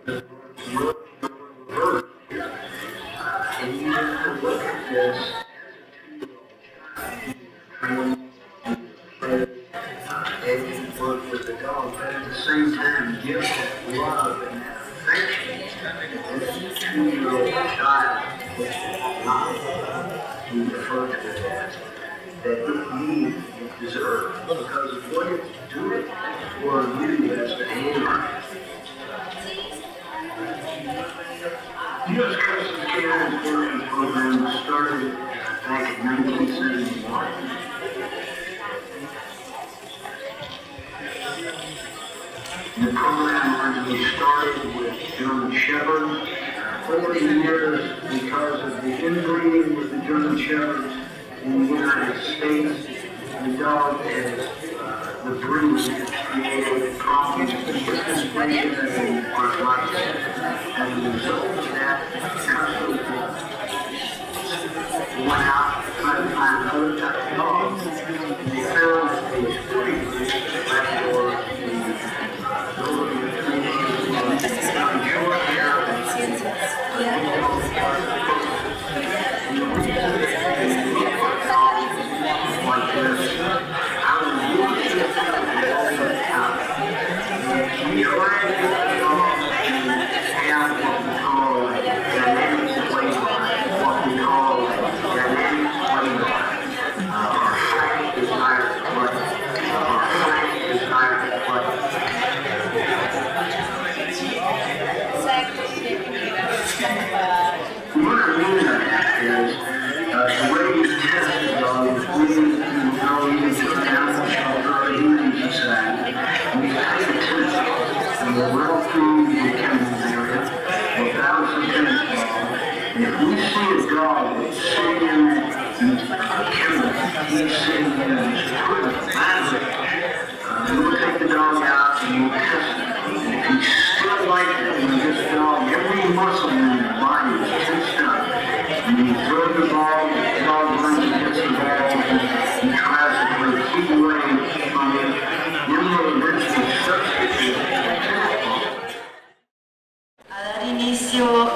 Work with the dog, but at the same time give love and affection to this 2-year-old child, not to refer to it as, that it needs, it deserves, because of what it's doing for you as a parent. U.S. Customs Canada's working program started back in 1971. The program originally started with German Shepherds. 40 years because of the inbreeding with the German Shepherds in the United States. The dog has, the breed has created problems with suspension and arthritis. As a result of that, customers went out to try to find other type of dogs. They found that they sprayed Labrador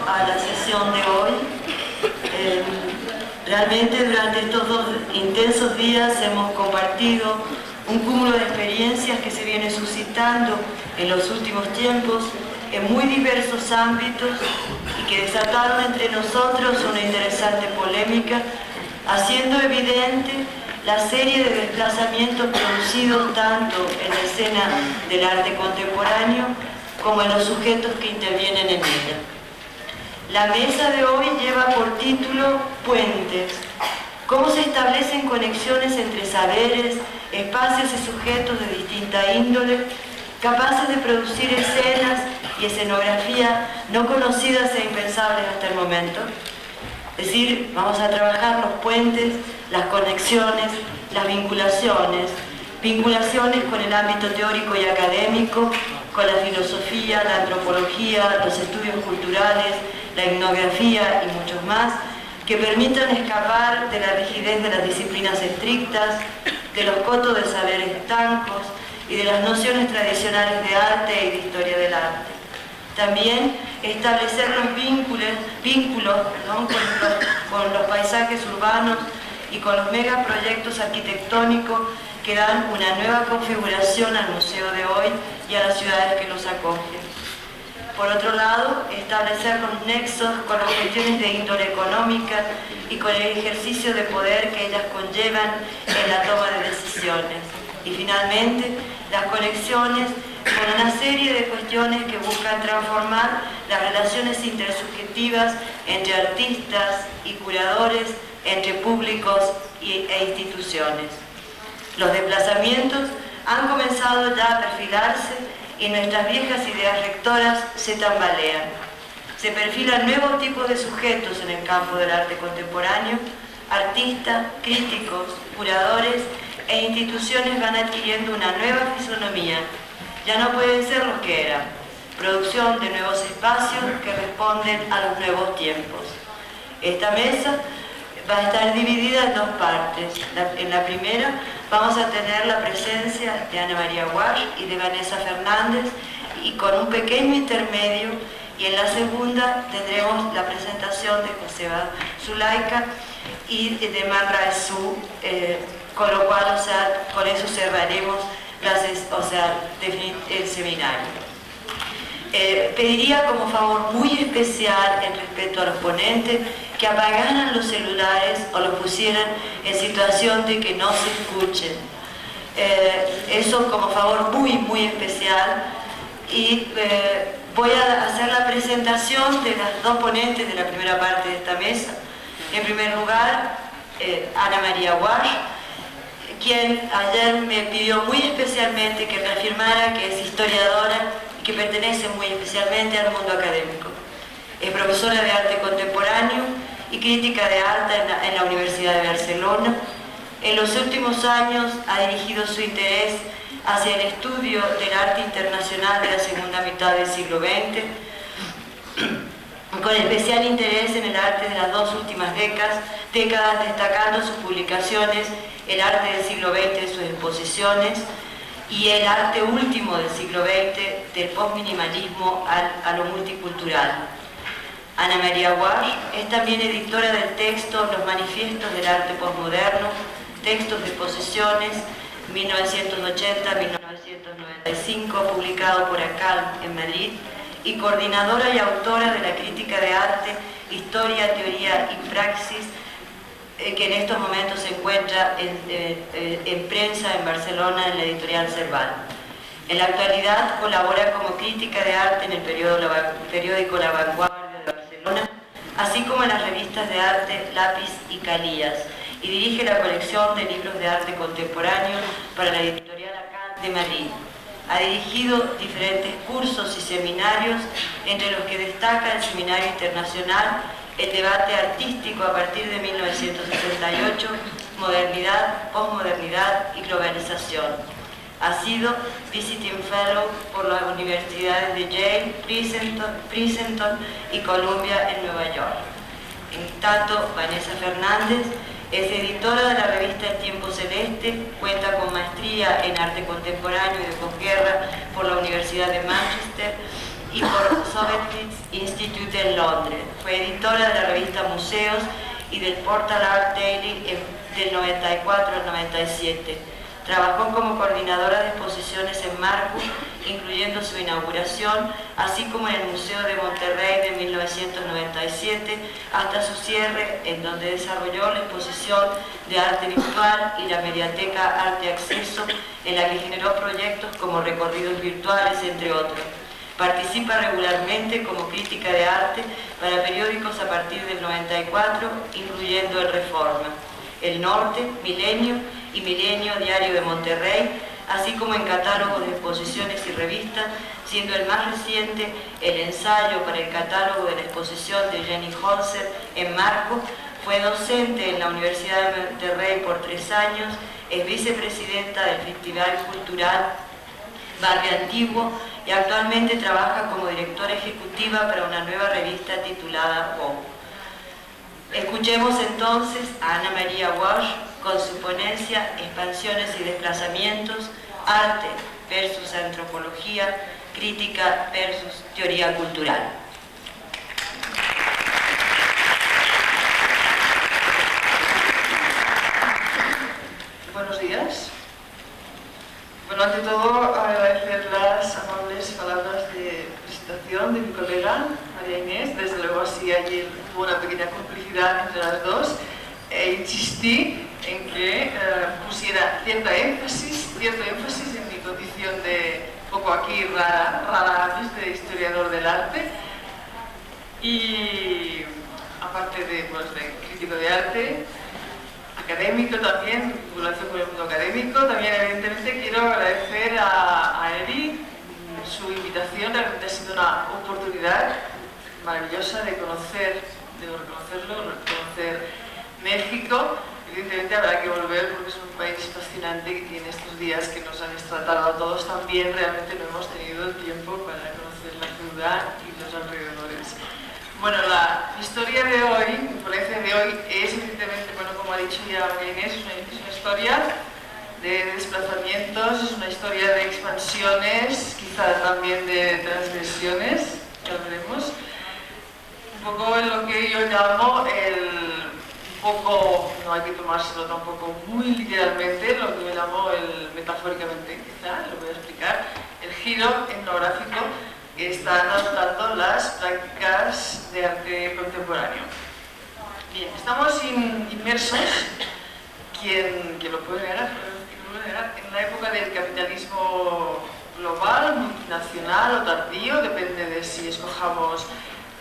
a la sesión de hoy. Realmente durante estos 2 intensos días hemos compartido un cúmulo de experiencias que se viene suscitando en los últimos tiempos en muy diversos ámbitos y que desataron entre nosotros una interesante polémica, haciendo evidente la serie de desplazamientos producidos tanto en la escena del arte contemporáneo como en los sujetos que intervienen en ella. La mesa de hoy lleva por título Puentes. ¿Cómo se establecen conexiones entre saberes, espacios y sujetos de distinta índole, capaces de producir escenas y escenografía no conocidas e impensables hasta el momento? Es decir, vamos a trabajar los puentes, las conexiones, las vinculaciones con el ámbito teórico y académico, con la filosofía, la antropología, los estudios culturales, la etnografía y muchos más, que permitan escapar de la rigidez de las disciplinas estrictas, de los cotos de saberes estancos y de las nociones tradicionales de arte y de historia del arte. También establecer los vínculos con los paisajes urbanos y con los megaproyectos arquitectónicos que dan una nueva configuración al museo de hoy y a las ciudades que los acogen. Por otro lado, establecer los nexos con las cuestiones de índole económica y con el ejercicio de poder que ellas conllevan en la toma de decisiones. Y finalmente, las conexiones con una serie de cuestiones que buscan transformar las relaciones intersubjetivas entre artistas y curadores, entre públicos e instituciones. Los desplazamientos han comenzado ya a perfilarse y nuestras viejas ideas rectoras se tambalean. Se perfilan nuevos tipos de sujetos en el campo del arte contemporáneo, artistas, críticos, curadores e instituciones van adquiriendo una nueva fisonomía. Ya no pueden ser los que eran, producción de nuevos espacios que responden a los nuevos tiempos. Esta mesa va a estar dividida en 2 partes. En la primera vamos a tener la presencia de Ana María Guasch y de Vanessa Fernández, y con un pequeño intermedio y en la segunda tendremos la presentación de Joseba Zulaika y de Man Rae-Soo, con lo cual, o sea, con eso cerraremos el seminario. Pediría como favor muy especial en respeto a los ponentes que apagaran los celulares o los pusieran en situación de que no se escuchen. Eso como favor muy especial. Y voy a hacer la presentación de las dos ponentes de la primera parte de esta mesa. En primer lugar, Ana María Walsh, quien ayer me pidió muy especialmente que reafirmara que es historiadora y que pertenece muy especialmente al mundo académico. Es profesora de arte contemporáneo y crítica de arte en la Universidad de Barcelona. En los últimos años ha dirigido su interés hacia el estudio del arte internacional de la segunda mitad del siglo XX, con especial interés en el arte de las dos últimas décadas, destacando sus publicaciones, el arte del siglo XX de sus exposiciones y el arte último del siglo XX, del postminimalismo a lo multicultural. Ana María Walsh es también editora del texto Los Manifiestos del Arte Postmoderno, textos de exposiciones 1980-1995, publicado por ACAL en Madrid, y coordinadora y autora de la crítica de arte, historia, teoría y praxis, que en estos momentos se encuentra en prensa en Barcelona en la editorial Serval. En la actualidad colabora como crítica de arte en el periódico La Vanguardia de Barcelona, así como en las revistas de arte Lápiz y Calías, y dirige la colección de libros de arte contemporáneo para la editorial ACAL de Madrid. Ha dirigido diferentes cursos y seminarios, entre los que destaca el Seminario Internacional El Debate Artístico a partir de 1968, Modernidad, Postmodernidad y Globalización. Ha sido Visiting Fellow por las universidades de Yale, Princeton y Columbia en Nueva York. En tanto, Vanessa Fernández es editora de la revista El Tiempo Celeste, cuenta con maestría en arte contemporáneo y de posguerra por la Universidad de Manchester y por Sotheby's Institute en Londres. Fue editora de la revista Museos y del Portal Art Daily del 94 al 97. Trabajó como coordinadora de exposiciones en Marco, incluyendo su inauguración, así como en el Museo de Monterrey de 1997, hasta su cierre, en donde desarrolló la exposición de arte virtual y la mediateca Arte Acceso, en la que generó proyectos como recorridos virtuales, entre otros. Participa regularmente como crítica de arte para periódicos a partir del 94, incluyendo El Reforma, El Norte, Milenio y Milenio Diario de Monterrey, así como en catálogos de exposiciones y revistas, siendo el más reciente el ensayo para el catálogo de la exposición de Jenny Holzer en Marco. Fue docente en la Universidad de Monterrey por 3 años, es vicepresidenta del Festival Cultural Barrio Antiguo y actualmente trabaja como directora ejecutiva para una nueva revista titulada WOW. Escuchemos entonces a Ana María Walsh con su ponencia Expansiones y desplazamientos, arte versus antropología, crítica versus teoría cultural. Buenos días. Bueno, ante todo agradecer las amables palabras de presentación de mi colega María Inés. Desde luego así allí hubo una pequeña complicidad entre las dos. Insistí en que pusiera cierto énfasis en mi condición de poco aquí rara de historiador del arte y aparte de crítico de arte, académico también, vinculación con el mundo académico. También evidentemente quiero agradecer a Eric su invitación. Realmente ha sido una oportunidad maravillosa de conocer México. Evidentemente habrá que volver porque es un país fascinante y en estos días que nos han tratado a todos también realmente no hemos tenido el tiempo para conocer la ciudad y los alrededores. Bueno, la historia de hoy, mi ponencia de hoy es evidentemente, bueno, como ha dicho ya María Inés, es una historia de desplazamientos, es una historia de expansiones, quizá también de transgresiones. ya lo veremos. Un poco en lo que yo llamo no hay que tomárselo tampoco muy literalmente, lo que yo llamo metafóricamente, quizá, lo voy a explicar, el giro etnográfico que están adoptando las prácticas de arte contemporáneo. Bien, estamos inmersos, quien lo puede negar, en la época del capitalismo global, multinacional o tardío, depende de si escojamos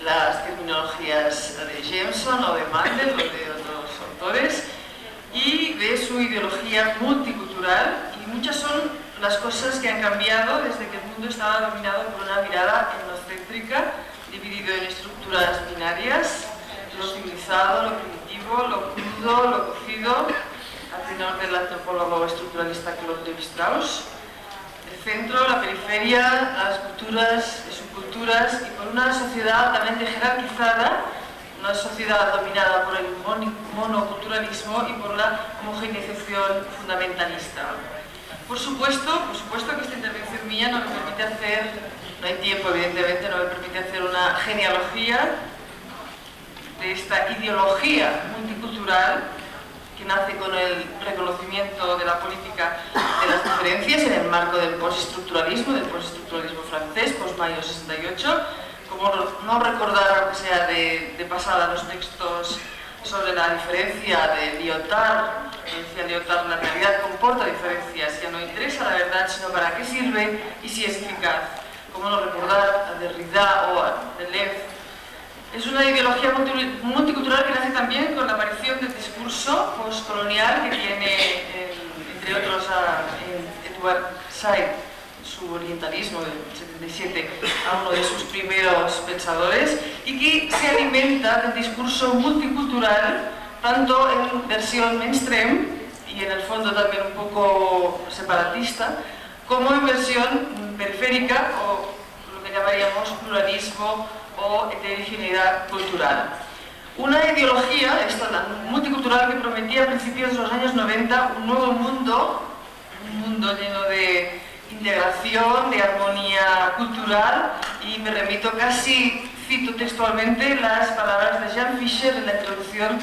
las terminologías de Jameson o de Mandel o de otros autores, y de su ideología multicultural, y muchas son las cosas que han cambiado desde que el mundo estaba dominado por una mirada etnocéntrica, dividido en estructuras binarias, lo civilizado, lo primitivo, lo crudo, lo cocido, a tenor del antropólogo estructuralista Claude Lévi-Strauss, el centro, la periferia, las culturas, las subculturas, y por una sociedad altamente jerarquizada, una sociedad dominada por el monoculturalismo y por la homogeneización fundamentalista. Por supuesto que esta intervención mía no me permite hacer, no hay tiempo evidentemente, no me permite hacer una genealogía de esta ideología multicultural que nace con el reconocimiento de la política de las diferencias en el marco del postestructuralismo francés, post-Mayo 68, como no recordar, aunque sea de pasada, los textos sobre la diferencia de Lyotard. Decía Lyotard, la realidad comporta diferencias, ya no interesa la verdad, sino para qué sirve y si es eficaz. Como no recordar a Derrida o a Deleuze. Es una ideología multicultural que nace también con la aparición del discurso postcolonial que tiene, entre otros, a Edward Said, su orientalismo del 77, a uno de sus primeros pensadores, y que se alimenta del discurso multicultural, tanto en versión mainstream, y en el fondo también un poco separatista, como en versión periférica, o lo que llamaríamos pluralismo o heterogeneidad cultural. Una ideología, esta la multicultural, que prometía a principios de los años 90 un nuevo mundo, un mundo lleno de integración, de armonía cultural, y me remito casi, cito textualmente las palabras de Jean Fischer en la introducción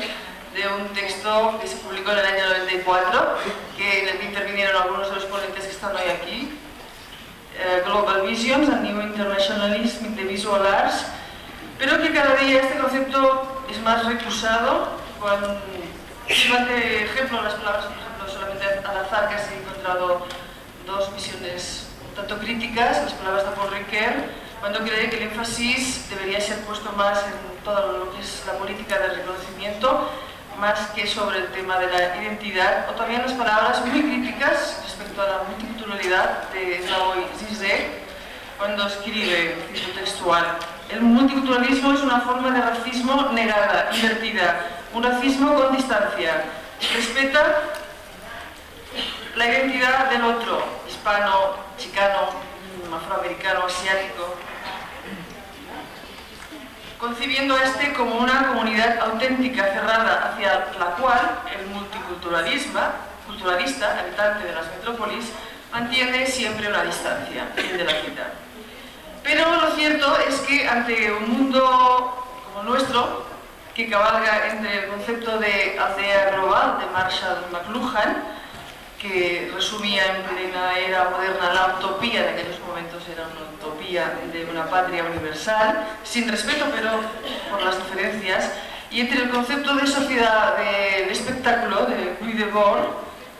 de un texto que se publicó en el año 94, en el que intervinieron algunos de los ponentes que están hoy aquí, Global Visions and New Internationalism in the Visual Arts, pero que cada día este concepto es más recusado. De ejemplo, las palabras, por ejemplo, solamente al azar casi he encontrado dos visiones un tanto críticas, las palabras de Paul Ricoeur, cuando cree que el énfasis debería ser puesto más en todo lo que es la política de reconocimiento, más que sobre el tema de la identidad, o también las palabras muy críticas respecto a la multiculturalidad de Slavoj Žižek, cuando escribe, cito textual: el multiculturalismo es una forma de racismo negada, invertida, un racismo con distancia. Respeta la identidad del otro, hispano, chicano, afroamericano, asiático, concibiendo a este como una comunidad auténtica, cerrada, hacia la cual el multiculturalista, habitante de las metrópolis, mantiene siempre una distancia. Fin de la cita. Pero lo cierto es que ante un mundo como el nuestro, que cabalga entre el concepto de aldea global de Marshall McLuhan, que resumía en plena era moderna la utopía, de aquellos momentos era una utopía de una patria universal, sin respeto pero por las diferencias, y entre el concepto de sociedad del espectáculo de Guy Debord,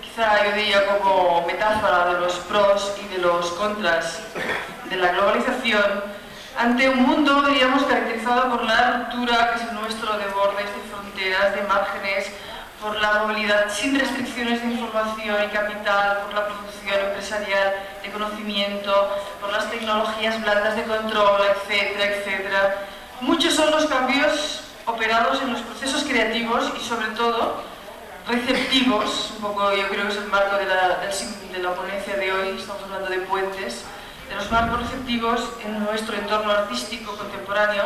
quizá yo diría como metáfora de los pros y de los contras de la globalización, ante un mundo, diríamos, caracterizado por la ruptura que es el nuestro, de bordes, de fronteras, de márgenes, por la movilidad sin restricciones de información y capital, por la producción empresarial de conocimiento, por las tecnologías blandas de control, etcétera, etcétera. Muchos son los cambios operados en los procesos creativos y, sobre todo, receptivos. Un poco, yo creo que es el marco de la ponencia de hoy. Estamos hablando de puentes, de los marcos receptivos en nuestro entorno artístico contemporáneo,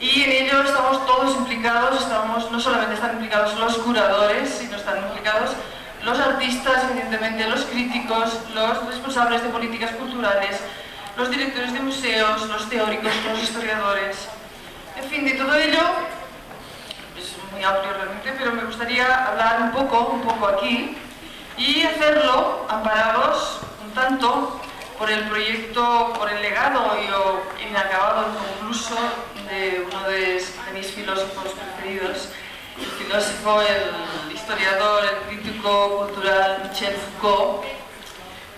y en ello estamos todos implicados. No solamente están implicados los curadores, sino están implicados los artistas, evidentemente los críticos, los responsables de políticas culturales, los directores de museos, los teóricos, los historiadores. En fin, de todo ello, es muy amplio realmente, pero me gustaría hablar un poco aquí y hacerlo amparados un tanto por el proyecto, por el legado inacabado, inconcluso de uno de mis filósofos preferidos, el filósofo, el historiador, el crítico cultural Michel Foucault.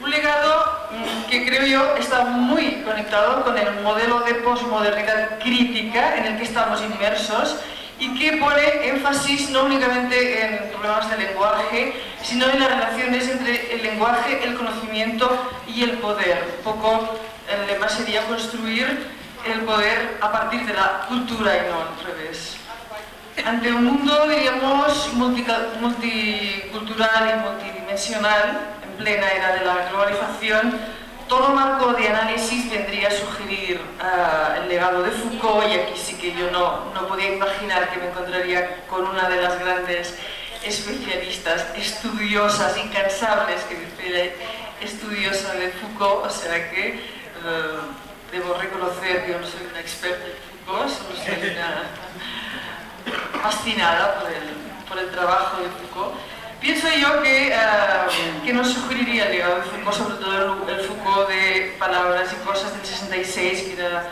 Un legado que creo yo está muy conectado con el modelo de posmodernidad crítica en el que estamos inmersos y que pone énfasis no únicamente en problemas de lenguaje, sino en las relaciones entre el lenguaje, el conocimiento y el poder. Un poco el lema sería construir el poder a partir de la cultura y no al revés. Ante un mundo, diríamos, multicultural y multidimensional, en plena era de la globalización, todo marco de análisis vendría a sugerir el legado de Foucault, y aquí sí que yo no podía imaginar que me encontraría con una de las grandes especialistas, estudiosas, incansables, que dice estudiosa de Foucault, o sea que debo reconocer que yo no soy una experta en Foucault, solo soy una fascinada por el trabajo de Foucault. Pienso yo que nos sugeriría el legado de Foucault, sobre todo el Foucault de Palabras y Cosas del 66, que era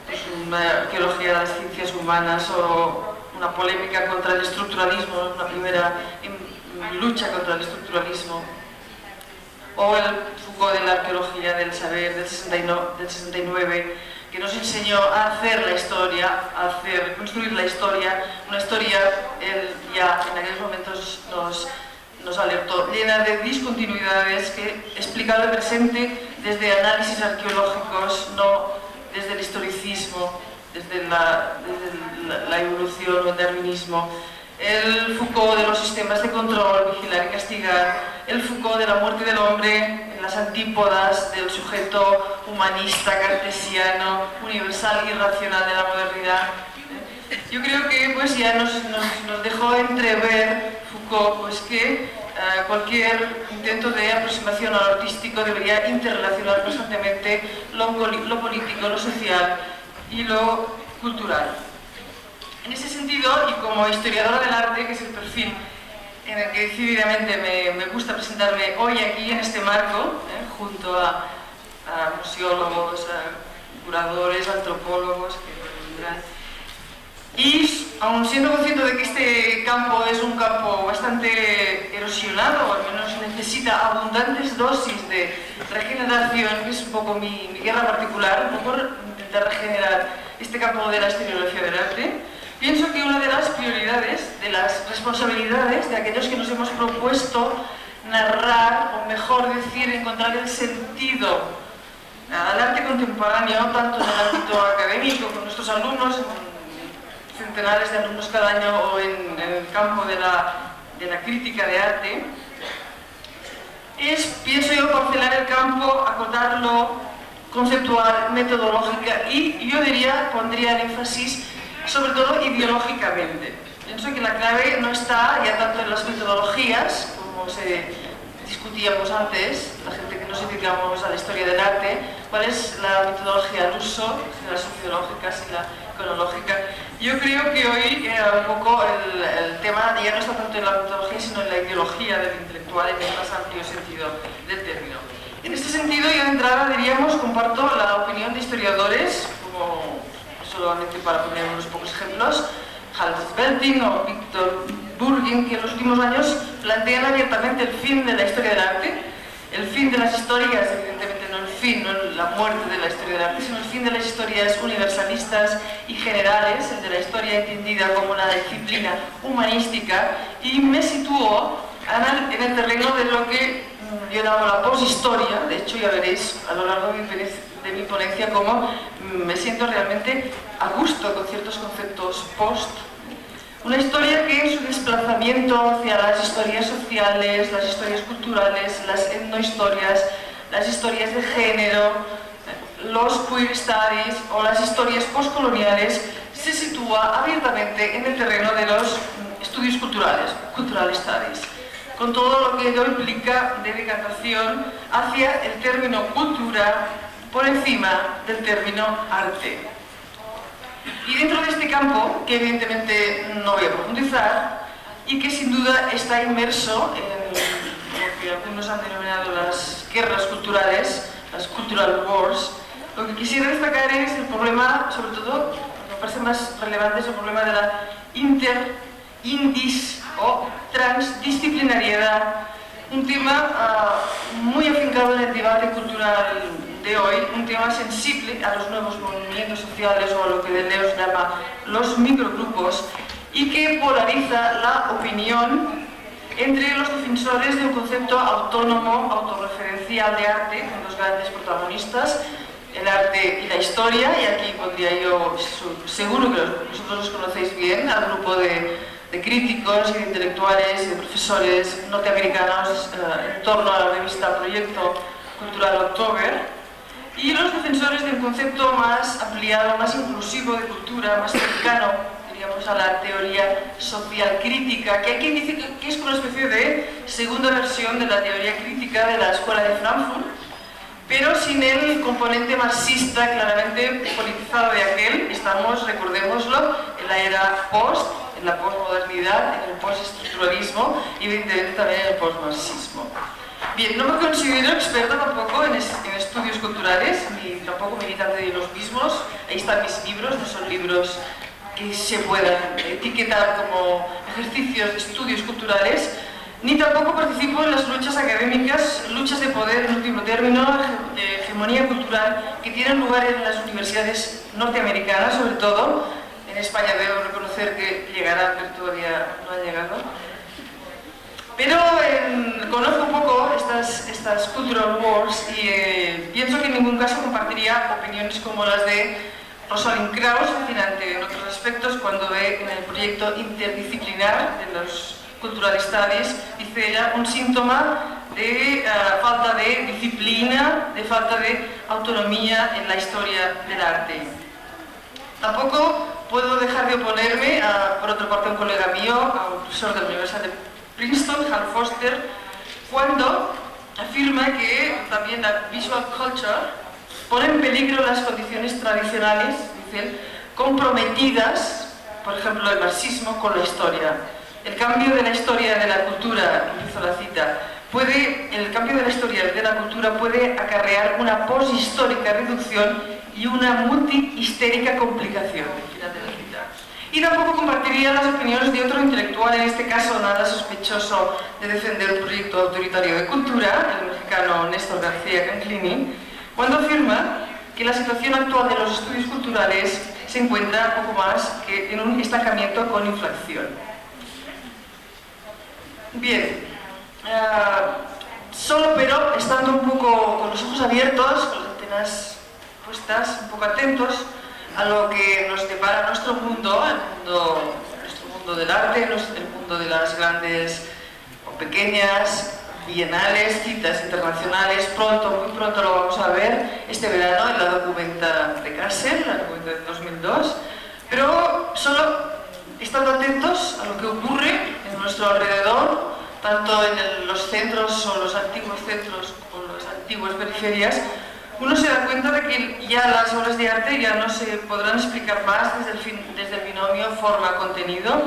pues, una arqueología de las ciencias humanas o una polémica contra el estructuralismo, una primera lucha contra el estructuralismo, o el Foucault de la arqueología del saber del 69, que nos enseñó a hacer la historia, a construir la historia, una historia, él ya en aquellos momentos nos alertó, llena de discontinuidades que explicaba el presente desde análisis arqueológicos, no desde el historicismo, desde la evolución o el darwinismo. El Foucault de los sistemas de control, vigilar y castigar, el Foucault de la muerte del hombre en las antípodas del sujeto humanista, cartesiano, universal y racional de la modernidad. Yo creo que pues, ya nos dejó entrever Foucault pues, que cualquier intento de aproximación a lo artístico debería interrelacionar constantemente lo político, lo social y lo cultural. En ese sentido, y como historiadora del arte, que es el perfil en el que decididamente me gusta presentarme hoy aquí en este marco, junto a museólogos, a curadores, antropólogos, y aun siendo consciente de que este campo es un campo bastante erosionado, o al menos necesita abundantes dosis de regeneración, que es un poco mi guerra particular, un poco intentar regenerar este campo de la historiografía del arte, pienso que una de las prioridades, de las responsabilidades de aquellos que nos hemos propuesto narrar, o mejor decir, encontrar el sentido al arte contemporáneo, tanto en el ámbito académico con nuestros alumnos, centenares de alumnos cada año, o en el campo de la crítica de arte, es, pienso yo, parcelar el campo, acotarlo, conceptual, metodológica y, yo diría, pondría el énfasis sobre todo ideológicamente. Pienso que la clave no está ya tanto en las metodologías, como discutíamos antes, la gente que nos dedicamos a la historia del arte, cuál es la metodología al uso, las sociológicas y la cronológica. Yo creo que hoy un poco el tema ya no está tanto en la metodología, sino en la ideología del intelectual en el más amplio sentido del término. En este sentido, yo de entrada diríamos, comparto la opinión de historiadores, como solamente para poner unos pocos ejemplos, Hans Belting o Victor Burgin, que en los últimos años plantean abiertamente el fin de la historia del arte, el fin de las historias, evidentemente no el fin, no la muerte de la historia del arte, sino el fin de las historias universalistas y generales, el de la historia entendida como una disciplina humanística, y me sitúo en el terreno de lo que yo llamo la poshistoria. De hecho, ya veréis a lo largo de mi ponencia cómo me siento realmente a gusto con ciertos conceptos post. Una historia que en su desplazamiento hacia las historias sociales, las historias culturales, las etnohistorias, las historias de género, los queer studies o las historias postcoloniales, se sitúa abiertamente en el terreno de los estudios culturales, cultural studies, con todo lo que ello implica de decantación hacia el término cultura por encima del término arte. Y dentro de este campo, que evidentemente no voy a profundizar, y que sin duda está inmerso en lo que algunos han denominado las guerras culturales, las cultural wars, lo que quisiera destacar es el problema, sobre todo, lo que parece más relevante es el problema de la indis o transdisciplinariedad, un tema muy afincado en el debate cultural de hoy, un tema sensible a los nuevos movimientos sociales o a lo que Deleuze llama los microgrupos y que polariza la opinión entre los defensores de un concepto autónomo, autorreferencial de arte, con dos grandes protagonistas, el arte y la historia, y aquí pondría yo, seguro que vosotros los conocéis bien, al grupo de críticos y de intelectuales y de profesores norteamericanos en torno a la revista Proyecto Cultural October, y los defensores de un concepto más ampliado, más inclusivo de cultura, más cercano, diríamos, a la teoría social crítica, que hay quien dice que es una especie de segunda versión de la teoría crítica de la Escuela de Frankfurt, pero sin el componente marxista claramente politizado de aquel. Estamos, recordémoslo, en la era post, en la postmodernidad, en el postestructuralismo y evidentemente también en el postmarxismo. Bien, no me considero experta tampoco en estudios culturales, ni tampoco militante de los mismos. Ahí están mis libros, no son libros que se puedan etiquetar como ejercicios de estudios culturales, ni tampoco participo en las luchas académicas, luchas de poder en último término, de hegemonía cultural, que tienen lugar en las universidades norteamericanas, sobre todo. En España debo reconocer que llegarán, pero todavía no han llegado. Pero conozco un poco estas cultural wars y pienso que en ningún caso compartiría opiniones como las de Rosalind Krauss, fascinante en otros aspectos, cuando ve en el proyecto interdisciplinar de los Cultural Studies, dice ella, un síntoma de falta de disciplina, de falta de autonomía en la historia del arte. Tampoco puedo dejar de oponerme, por otra parte, a un colega mío, a un profesor de la Universidad de Princeton, Hal Foster, cuando afirma que también la visual culture pone en peligro las condiciones tradicionales, dice él, comprometidas, por ejemplo, el marxismo, con la historia. El cambio de la historia de la cultura, empiezo la cita, el cambio de la historia de la cultura puede acarrear una poshistórica reducción y una multihistérica complicación. Final de la cita. Y tampoco compartiría las opiniones de otro intelectual, en este caso nada sospechoso de defender un proyecto autoritario de cultura, el mexicano Néstor García Canclini, cuando afirma que la situación actual de los estudios culturales se encuentra poco más que en un estancamiento con inflación. Bien, solo pero estando un poco con los ojos abiertos, con las antenas puestas, un poco atentos a lo que nos depara nuestro mundo, nuestro mundo del arte, el mundo de las grandes o pequeñas bienales, citas internacionales. Muy pronto lo vamos a ver este verano en la documenta de Kassel, la documenta de 2002, pero solo estando atentos a lo que ocurre en nuestro alrededor, tanto en los centros o los antiguos centros o las antiguas periferias, uno se da cuenta de que ya las obras de arte ya no se podrán explicar más desde el binomio forma-contenido,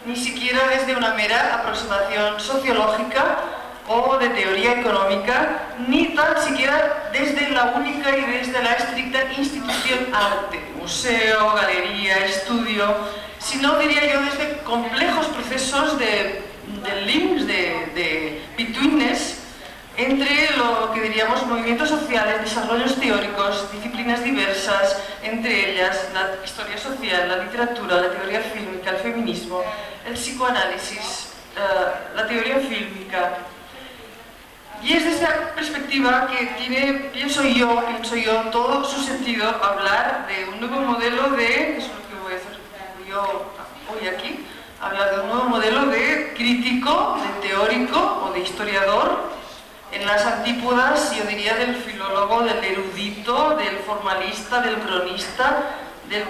ni siquiera desde una mera aproximación sociológica o de teoría económica, ni tan siquiera desde la única y desde la estricta institución arte, museo, galería, estudio, sino, diría yo, desde complejos procesos de links, de betweenness, entre lo que diríamos movimientos sociales, desarrollos teóricos, disciplinas diversas, entre ellas la historia social, la literatura, la teoría fílmica, el feminismo, el psicoanálisis, la teoría fílmica. Y es desde esta perspectiva que tiene, pienso yo, todo su sentido hablar de un nuevo modelo que es lo que voy a hacer yo hoy aquí, hablar de un nuevo modelo de crítico, de teórico o de historiador, en las antípodas, yo diría, del filólogo, del erudito, del formalista, del cronista, del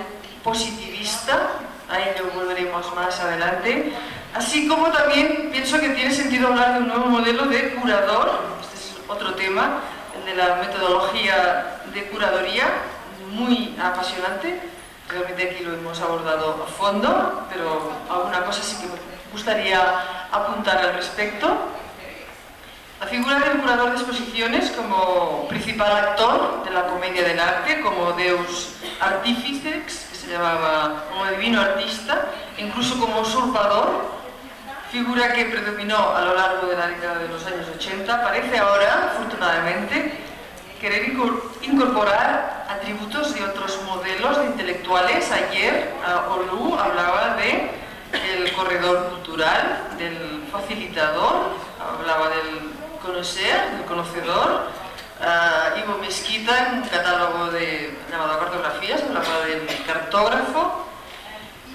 positivista. A ello volveremos más adelante. Así como también pienso que tiene sentido hablar de un nuevo modelo de curador, este es otro tema, el de la metodología de curaduría, muy apasionante. Realmente aquí lo hemos abordado a fondo, pero alguna cosa sí que me gustaría apuntar al respecto. La figura del curador de exposiciones como principal actor de la comedia del arte, como Deus Artificex, que se llamaba, como divino artista, incluso como usurpador, figura que predominó a lo largo de la década de los años 80, parece ahora, afortunadamente, querer incorporar atributos de otros modelos de intelectuales. Ayer Olu hablaba del corredor cultural, del facilitador, hablaba del del conocedor. Ivo Mesquita, en un catálogo llamado Cartografías, hablaba del cartógrafo.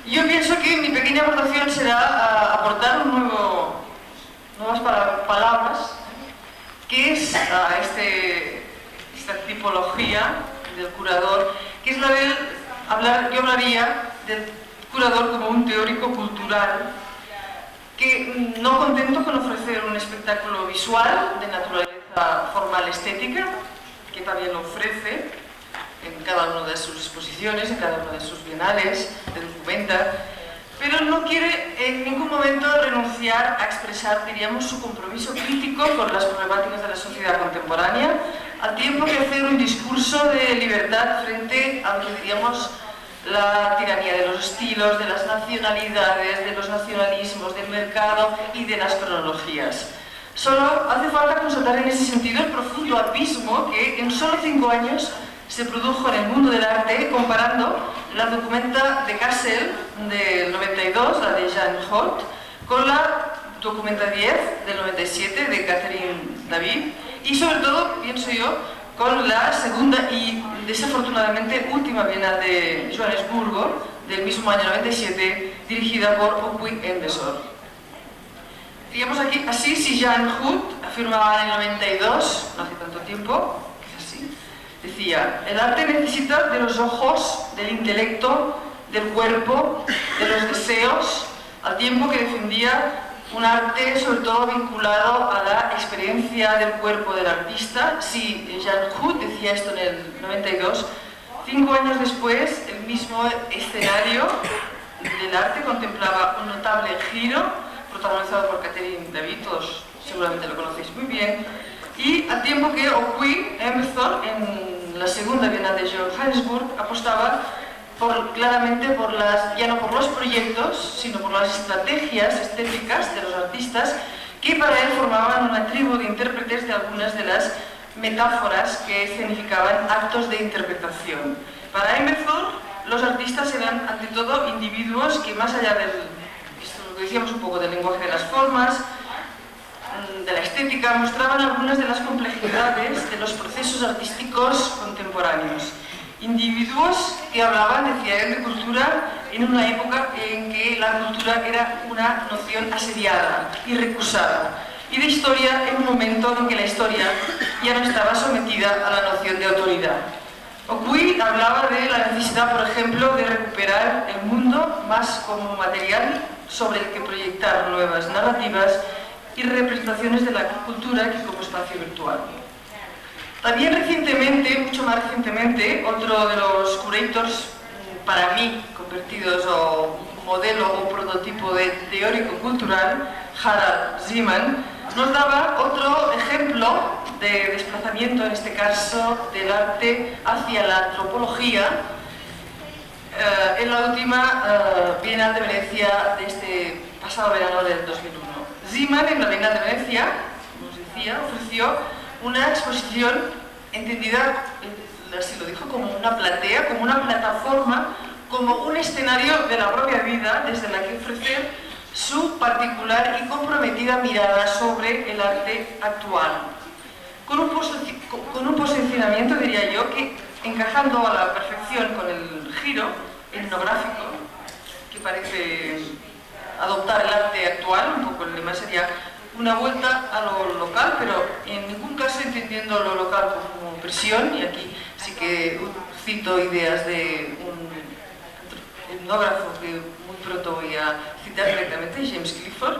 Yo pienso que mi pequeña aportación será aportar nuevas palabras, que es esta tipología del curador, que es la de yo hablaría del curador como un teórico cultural, que no contento con ofrecer un espectáculo visual de naturaleza formal estética, que también lo ofrece en cada una de sus exposiciones, en cada una de sus bienales, que documenta, pero no quiere en ningún momento renunciar a expresar, diríamos, su compromiso crítico con las problemáticas de la sociedad contemporánea, al tiempo que hacer un discurso de libertad frente a lo que diríamos la tiranía de los estilos, de las nacionalidades, de los nacionalismos, del mercado y de las cronologías. Solo hace falta constatar en ese sentido el profundo abismo que en solo 5 años se produjo en el mundo del arte, comparando la documenta de Kassel del 92, la de Jean Holt, con la documenta 10 del 97 de Catherine David, y sobre todo, pienso yo, con la segunda y desafortunadamente última bienal de Johannesburgo del mismo año 97, dirigida por Okwi Embesor. Digamos aquí, así si Jean Hout afirmaba en el 92, no hace tanto tiempo, decía: el arte necesita de los ojos, del intelecto, del cuerpo, de los deseos, al tiempo que defendía un arte sobre todo vinculado a la experiencia del cuerpo del artista. Si Jean Hout decía esto en el 92, 5 años después el mismo escenario del arte contemplaba un notable giro, protagonizado por Catherine David, todos seguramente lo conocéis muy bien, y al tiempo que Okwi Embesor en la segunda Bienal de Johannesburg apostaba claramente ya no por los proyectos, sino por las estrategias estéticas de los artistas, que para él formaban una tribu de intérpretes de algunas de las metáforas que escenificaban actos de interpretación. Para Embesor, los artistas eran ante todo individuos que, más allá lo que decíamos un poco del lenguaje de las formas, de la estética, mostraban algunas de las complejidades de los procesos artísticos contemporáneos. Individuos que hablaban, decía él, de cultura en una época en que la cultura era una noción asediada y recusada, y de historia en un momento en que la historia ya no estaba sometida a la noción de autoridad. Okwi hablaba de la necesidad, por ejemplo, de recuperar el mundo más como material sobre el que proyectar nuevas narrativas y representaciones de la cultura que como espacio virtual. También recientemente, mucho más recientemente, otro de los curators, para mí, convertidos o modelo o prototipo de teórico cultural, Harald Zeman, nos daba otro ejemplo de desplazamiento, en este caso, del arte hacia la antropología, en la última Bienal de Venecia de este pasado verano del 2001. Zeman, en la Bienal de Venecia, como os decía, ofreció una exposición entendida, así lo dijo, como una platea, como una plataforma, como un escenario de la propia vida desde la que ofrecer su particular y comprometida mirada sobre el arte actual, con un posicionamiento, diría yo, que encajando a la perfección con el giro etnográfico que parece adoptar el arte actual. Un poco el lema sería una vuelta a lo local, pero en ningún caso entendiendo lo local como presión, y aquí sí que cito ideas de un etnógrafo que muy pronto voy a citar directamente, James Clifford.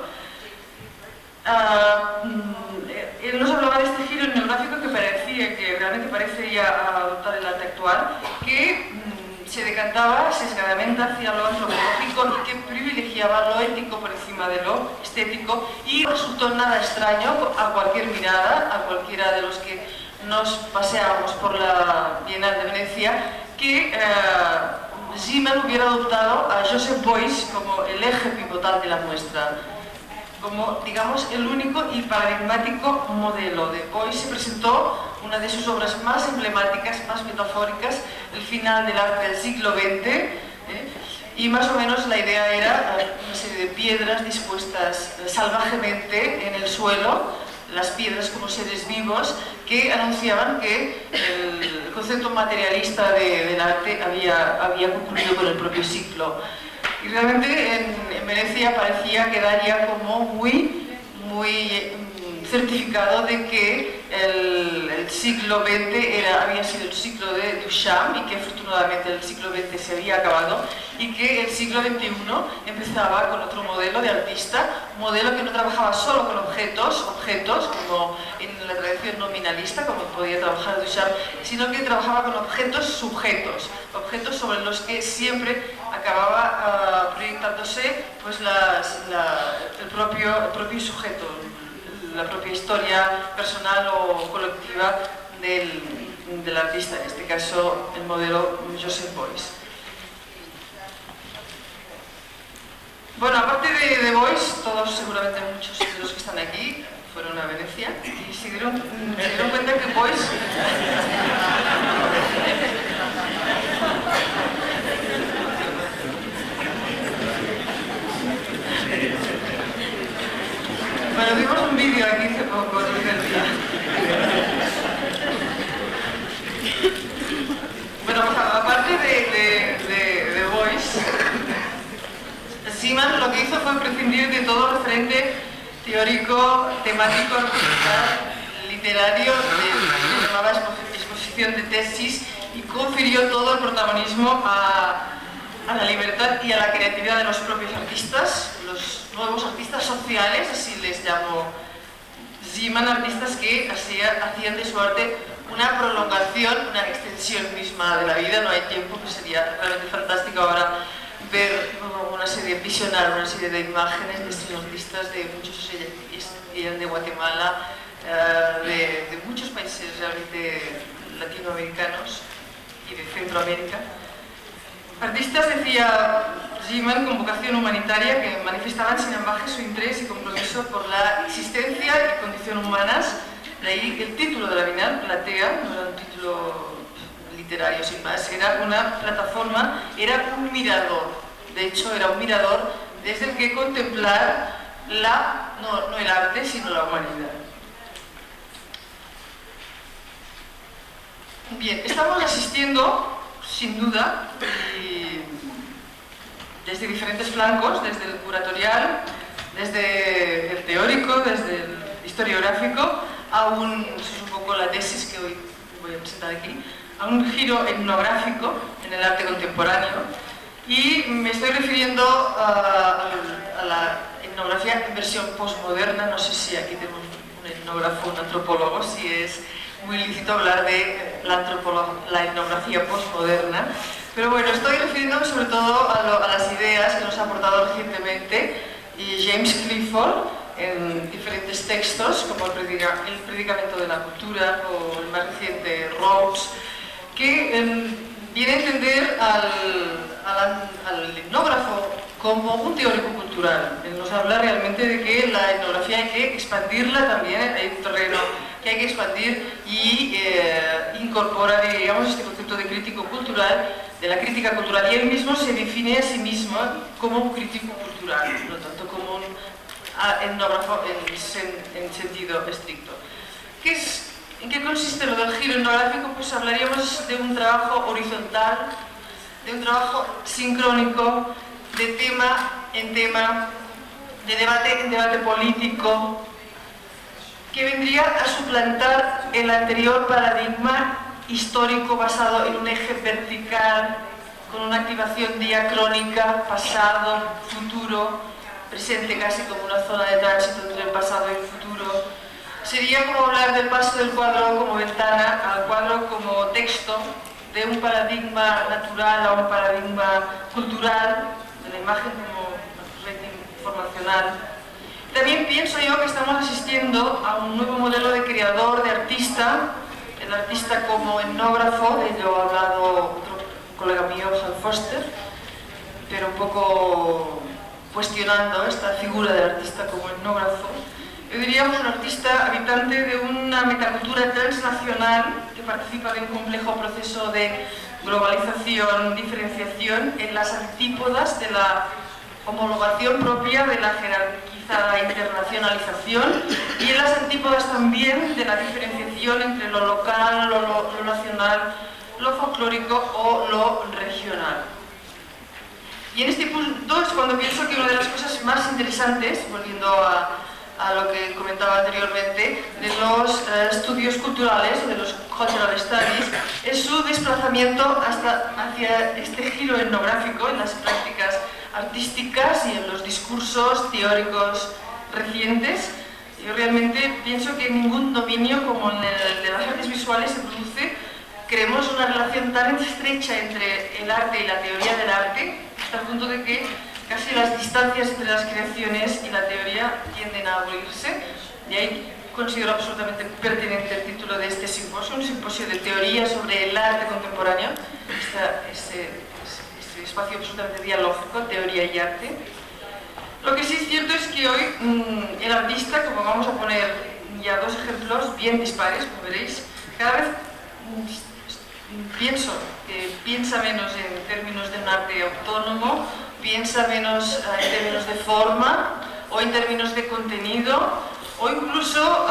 Él nos hablaba de este giro etnográfico que realmente parece ya adoptar el arte actual, que se decantaba sesgadamente hacia lo antropológico y que privilegiaba lo ético por encima de lo estético, y resultó nada extraño a cualquier mirada, a cualquiera de los que nos paseábamos por la Bienal de Venecia, que Zeeman hubiera adoptado a Joseph Beuys como el eje pivotal de la muestra, como, digamos, el único y paradigmático modelo. De Beuys se presentó una de sus obras más emblemáticas, más metafóricas, el final del arte del siglo XX, y más o menos la idea era una serie de piedras dispuestas salvajemente en el suelo, las piedras como seres vivos que anunciaban que el concepto materialista del arte había concluido con el propio siglo. Y realmente en Venecia parecía quedar ya como muy certificado de que el siglo XX había sido el siglo de Duchamp, y que afortunadamente el siglo XX se había acabado, y que el siglo XXI empezaba con otro modelo de artista, un modelo que no trabajaba solo con objetos como en la tradición nominalista, como podía trabajar Duchamp, sino que trabajaba con objetos sujetos sobre los que siempre acababa proyectándose pues el propio sujeto, la propia historia personal o colectiva del artista, en este caso el modelo Joseph Beuys. Bueno, aparte de Beuys, todos seguramente muchos de los que están aquí fueron a Venecia y se dieron cuenta que Beuys bueno, vimos un vídeo aquí hace poco del día. Bueno, aparte de Beuys, Zeeman lo que hizo fue prescindir de todo referente teórico, temático, literario, que llamaba exposición de tesis, y confirió todo el protagonismo a la libertad y a la creatividad de los propios artistas, los nuevos artistas sociales, así les llamó Zeeman, artistas que hacían de su arte una prolongación, una extensión misma de la vida. No hay tiempo, que sería realmente fantástico ahora ver visionar una serie de imágenes de estos artistas, de muchos de Guatemala, de muchos países realmente latinoamericanos y de Centroamérica. Artistas, decía Zeeman, con vocación humanitaria, que manifestaban sin ambaje su interés y compromiso por la existencia y condición humanas. De ahí el título de la Bienal, Platea, no era un título literario sin más, era una plataforma, era un mirador. De hecho, era un mirador desde el que contemplar no el arte, sino la humanidad. Bien, estamos asistiendo, sin duda, y desde diferentes flancos, desde el curatorial, desde el teórico, desde el historiográfico, eso es un poco la tesis que hoy voy a presentar aquí, a un giro etnográfico en el arte contemporáneo, y me estoy refiriendo a la etnografía en versión postmoderna. No sé si aquí tenemos un etnógrafo, un antropólogo, si es muy lícito hablar de la etnografía postmoderna, pero bueno, estoy refiriéndome sobre todo a las ideas que nos ha aportado recientemente James Clifford en diferentes textos, como el Predicamento de la Cultura o el más reciente Rhodes, que viene a entender al etnógrafo como un teórico cultural. Nos habla realmente de que la etnografía hay que expandirla también, hay un terreno que hay que expandir, y incorpora, digamos, este concepto de crítico cultural, de la crítica cultural, y él mismo se define a sí mismo como un crítico cultural, no tanto como un etnógrafo en sentido estricto. ¿En qué consiste lo del giro etnográfico? Pues hablaríamos de un trabajo horizontal, de un trabajo sincrónico, de tema en tema, de debate en debate político, que vendría a suplantar el anterior paradigma histórico basado en un eje vertical, con una activación diacrónica, pasado, futuro, presente casi como una zona de tránsito entre el pasado y el futuro. Sería como hablar del paso del cuadro como ventana al cuadro como texto, de un paradigma natural a un paradigma cultural, de la imagen como red informacional. También pienso yo que estamos asistiendo a un nuevo modelo de creador, de artista, el artista como etnógrafo, de ello ha hablado otro colega mío, Hal Foster, pero un poco cuestionando esta figura del artista como etnógrafo. Yo diría un artista habitante de una metacultura transnacional que participa de un complejo proceso de globalización, diferenciación en las antípodas de la homologación propia de la jerarquizada internacionalización y en las antípodas también de la diferenciación entre lo local, lo nacional, lo folclórico o lo regional. Y en este punto es cuando pienso que una de las cosas más interesantes, volviendo a lo que comentaba anteriormente, de los estudios culturales, de los cultural studies, es su desplazamiento hacia este giro etnográfico en las prácticas artísticas y en los discursos teóricos recientes. Yo realmente pienso que en ningún dominio como en el de las artes visuales se produce, creemos una relación tan estrecha entre el arte y la teoría del arte, hasta el punto de que casi las distancias entre las creaciones y la teoría tienden a abolirse. Y ahí considero absolutamente pertinente el título de este simposio, un simposio de teoría sobre el arte contemporáneo, este espacio absolutamente dialógico, teoría y arte. Lo que sí es cierto es que hoy el artista, como vamos a poner ya dos ejemplos bien dispares, como veréis, cada vez pienso que piensa menos en términos de un arte autónomo, piensa menos en términos de forma o en términos de contenido o incluso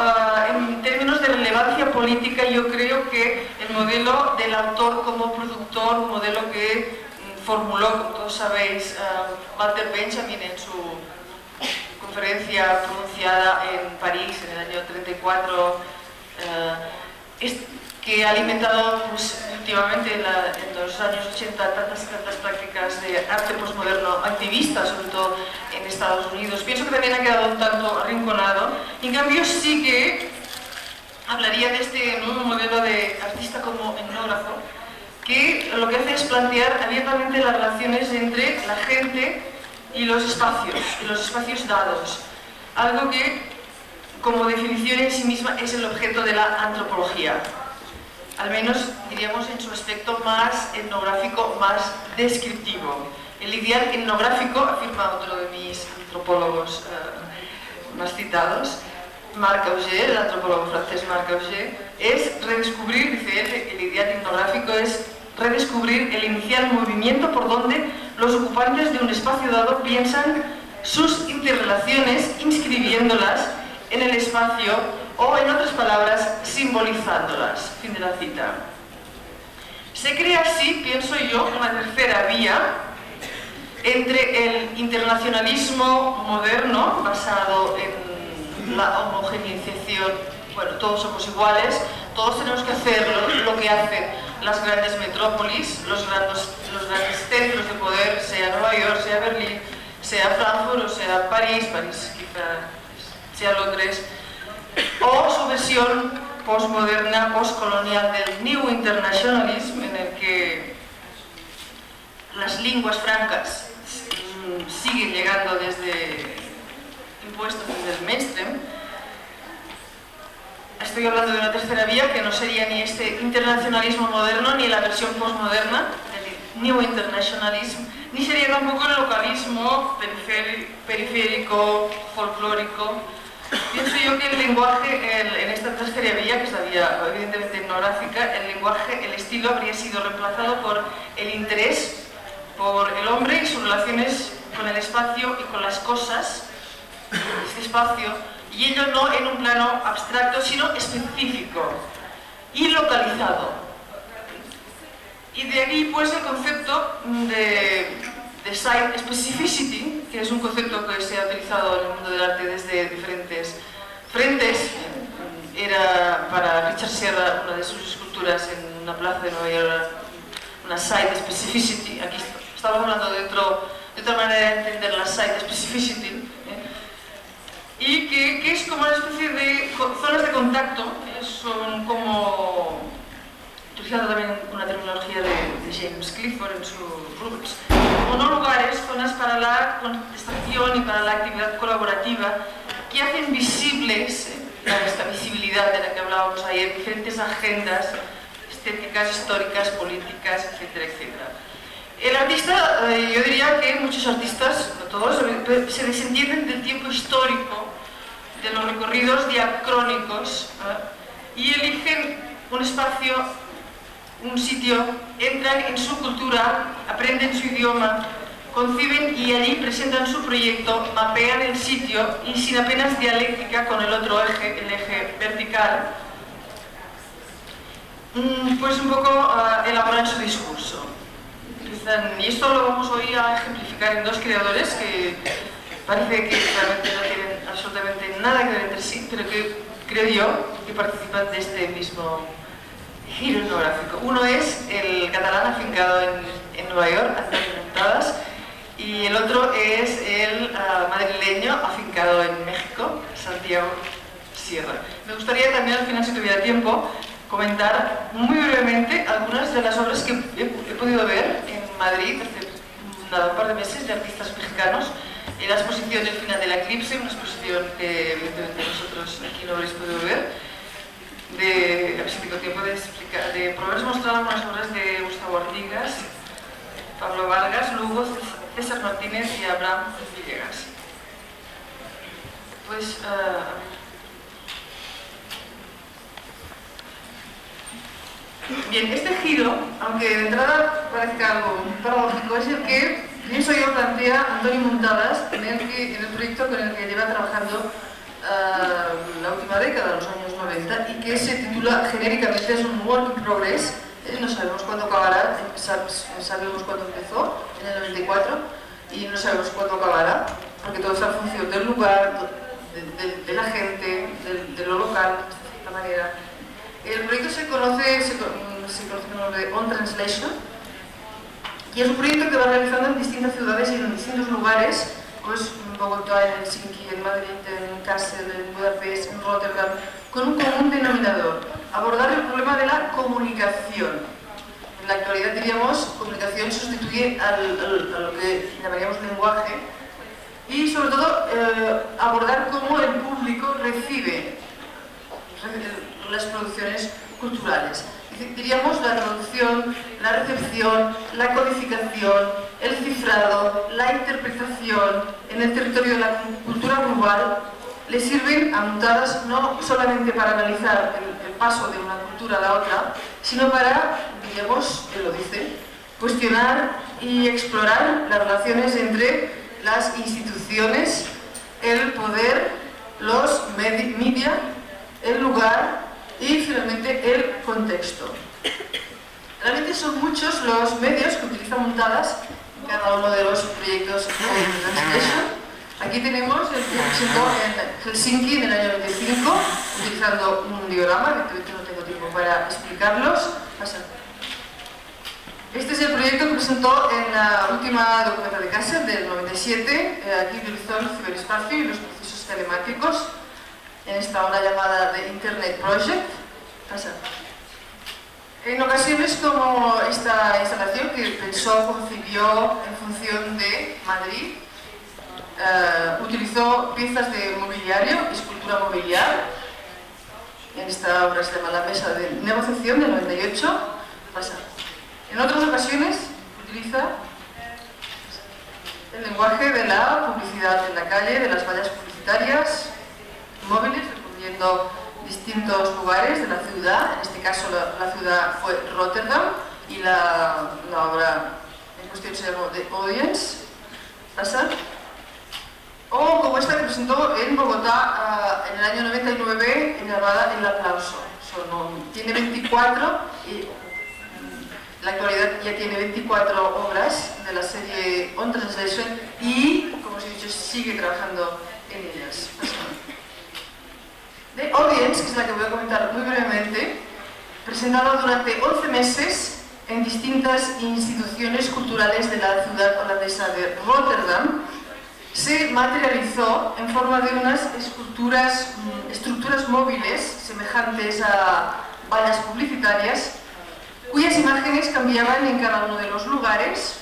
en términos de relevancia política. Yo creo que el modelo del autor como productor, un modelo que formuló, como todos sabéis, Walter Benjamin en su conferencia pronunciada en París en el año 34, que ha alimentado pues, últimamente en los años 80 tantas prácticas de arte postmoderno activista, sobre todo en Estados Unidos. Pienso que también ha quedado un tanto arrinconado. En cambio, sí que hablaría de este nuevo modelo de artista como etnógrafo, que lo que hace es plantear abiertamente las relaciones entre la gente y los espacios dados. Algo que, como definición en sí misma, es el objeto de la antropología. Al menos, diríamos, en su aspecto más etnográfico, más descriptivo. El ideal etnográfico, afirma otro de mis antropólogos más citados, Marc Augé, el antropólogo francés Marc Augé, es redescubrir, dice él, el ideal etnográfico es redescubrir el inicial movimiento por donde los ocupantes de un espacio dado piensan sus interrelaciones, inscribiéndolas en el espacio o, en otras palabras, simbolizándolas. Fin de la cita. Se crea así, pienso yo, una tercera vía entre el internacionalismo moderno, basado en la homogeneización, bueno, todos somos iguales, todos tenemos que hacer lo que hacen las grandes metrópolis, los grandes centros de poder, sea Nueva York, sea Berlín, sea Frankfurt o sea París quizá sea Londres, o su versión postmoderna, postcolonial del New Internationalism, en el que las lenguas francas siguen llegando impuestas desde el mainstream. Estoy hablando de una tercera vía que no sería ni este internacionalismo moderno ni la versión postmoderna del New Internationalism, ni sería tampoco el localismo periférico, folclórico. Pienso yo que el lenguaje, en esta tercera vía, que es la vía evidentemente etnográfica, el lenguaje, el estilo habría sido reemplazado por el interés por el hombre y sus relaciones con el espacio y con las cosas, este espacio, y ello no en un plano abstracto, sino específico y localizado. Y de aquí pues el concepto de site specificity, que es un concepto que se ha utilizado en el mundo del arte desde diferentes frentes. Era para Richard Serra una de sus esculturas en una plaza de Nueva York, una site specificity. Aquí estamos hablando de otra manera de entender la site specificity. como una especie de zonas de contacto, son como, utilizando también una terminología de James Clifford en su Roots, como no lugares, zonas para la contestación y para la actividad colaborativa que hacen visibles esta visibilidad de la que hablábamos ayer, diferentes agendas estéticas, históricas, políticas, etcétera, etcétera. El artista, yo diría que muchos artistas, no todos, se desentienden del tiempo histórico, de los recorridos diacrónicos, y eligen un espacio, un sitio, entran en su cultura, aprenden su idioma, conciben y allí presentan su proyecto, mapean el sitio y sin apenas dialéctica con el otro eje, el eje vertical, pues un poco elaboran su discurso. Y esto lo vamos hoy a ejemplificar en dos creadores que parece que realmente no tienen absolutamente nada que ver entre sí, pero que creo yo que participan de este mismo giro etnográfico. Uno es el catalán afincado en Nueva York, Antonio Muntadas, y el otro es el madrileño afincado en México, Santiago Sierra. Me gustaría también, al final, si tuviera tiempo, comentar muy brevemente algunas de las obras que he podido ver en Madrid hace un par de meses de artistas mexicanos en la exposición El final del eclipse, una exposición que evidentemente nosotros aquí no habréis podido ver. A ver si tengo tiempo de probarles mostrar algunas obras de Gustavo Artigas, Pablo Vargas, Lugo, César Martínez y Abraham Villegas. Pues bien, este giro, aunque de entrada parezca algo paradójico, es el que, pienso yo, plantea Antonio Muntadas en el proyecto con el que lleva trabajando la última década, los años 90, y que se titula genéricamente, es un work in progress, no sabemos cuándo acabará, sabemos cuándo empezó, en el 94, y no sabemos cuándo acabará, porque todo está en función del lugar, de la gente, de lo local, de esta manera. El proyecto se conoce con el nombre de On Translation, y es un proyecto que va realizando en distintas ciudades y en distintos lugares, pues en Bogotá, en Helsinki, en Madrid, en Kassel, en Budapest, en Rotterdam, con un común denominador: abordar el problema de la comunicación. En la actualidad, diríamos, comunicación sustituye a lo que llamaríamos lenguaje, y sobre todo abordar cómo el público recibe las producciones culturales. Diríamos la traducción, la recepción, la codificación, el cifrado, la interpretación en el territorio de la cultura global le sirven a Muntadas no solamente para analizar el paso de una cultura a la otra, sino para, diríamos, él lo dice, cuestionar y explorar las relaciones entre las instituciones, el poder, los media, el lugar y finalmente el contexto. Realmente son muchos los medios que utiliza Muntadas en cada uno de los proyectos de Translation. Aquí tenemos el que presentó en Helsinki en el año 95, utilizando un diorama, que no tengo tiempo para explicarlos. Este es el proyecto que presentó en la última documenta de Kassel del 97. Aquí utilizó el ciberespacio y los procesos telemáticos en esta obra llamada The Internet Project. En ocasiones como esta instalación que pensó, concibió en función de Madrid, utilizó piezas de mobiliario, escultura mobiliar. En esta obra se llama La Mesa de Negociación del 98. En otras ocasiones utiliza el lenguaje de la publicidad en la calle, de las vallas publicitarias, móviles, recorriendo distintos lugares de la ciudad. En este caso la ciudad fue Rotterdam y la obra en cuestión se llamó The Audience. O como esta que presentó en Bogotá en el año 99, llamada El Aplauso. Tiene 24 y en la actualidad ya tiene 24 obras de la serie On Translation y, como os he dicho, sigue trabajando en ellas. The Audience, que es la que voy a comentar muy brevemente, presentado durante 11 meses en distintas instituciones culturales de la ciudad holandesa de Rotterdam, se materializó en forma de unas estructuras móviles semejantes a vallas publicitarias, cuyas imágenes cambiaban en cada uno de los lugares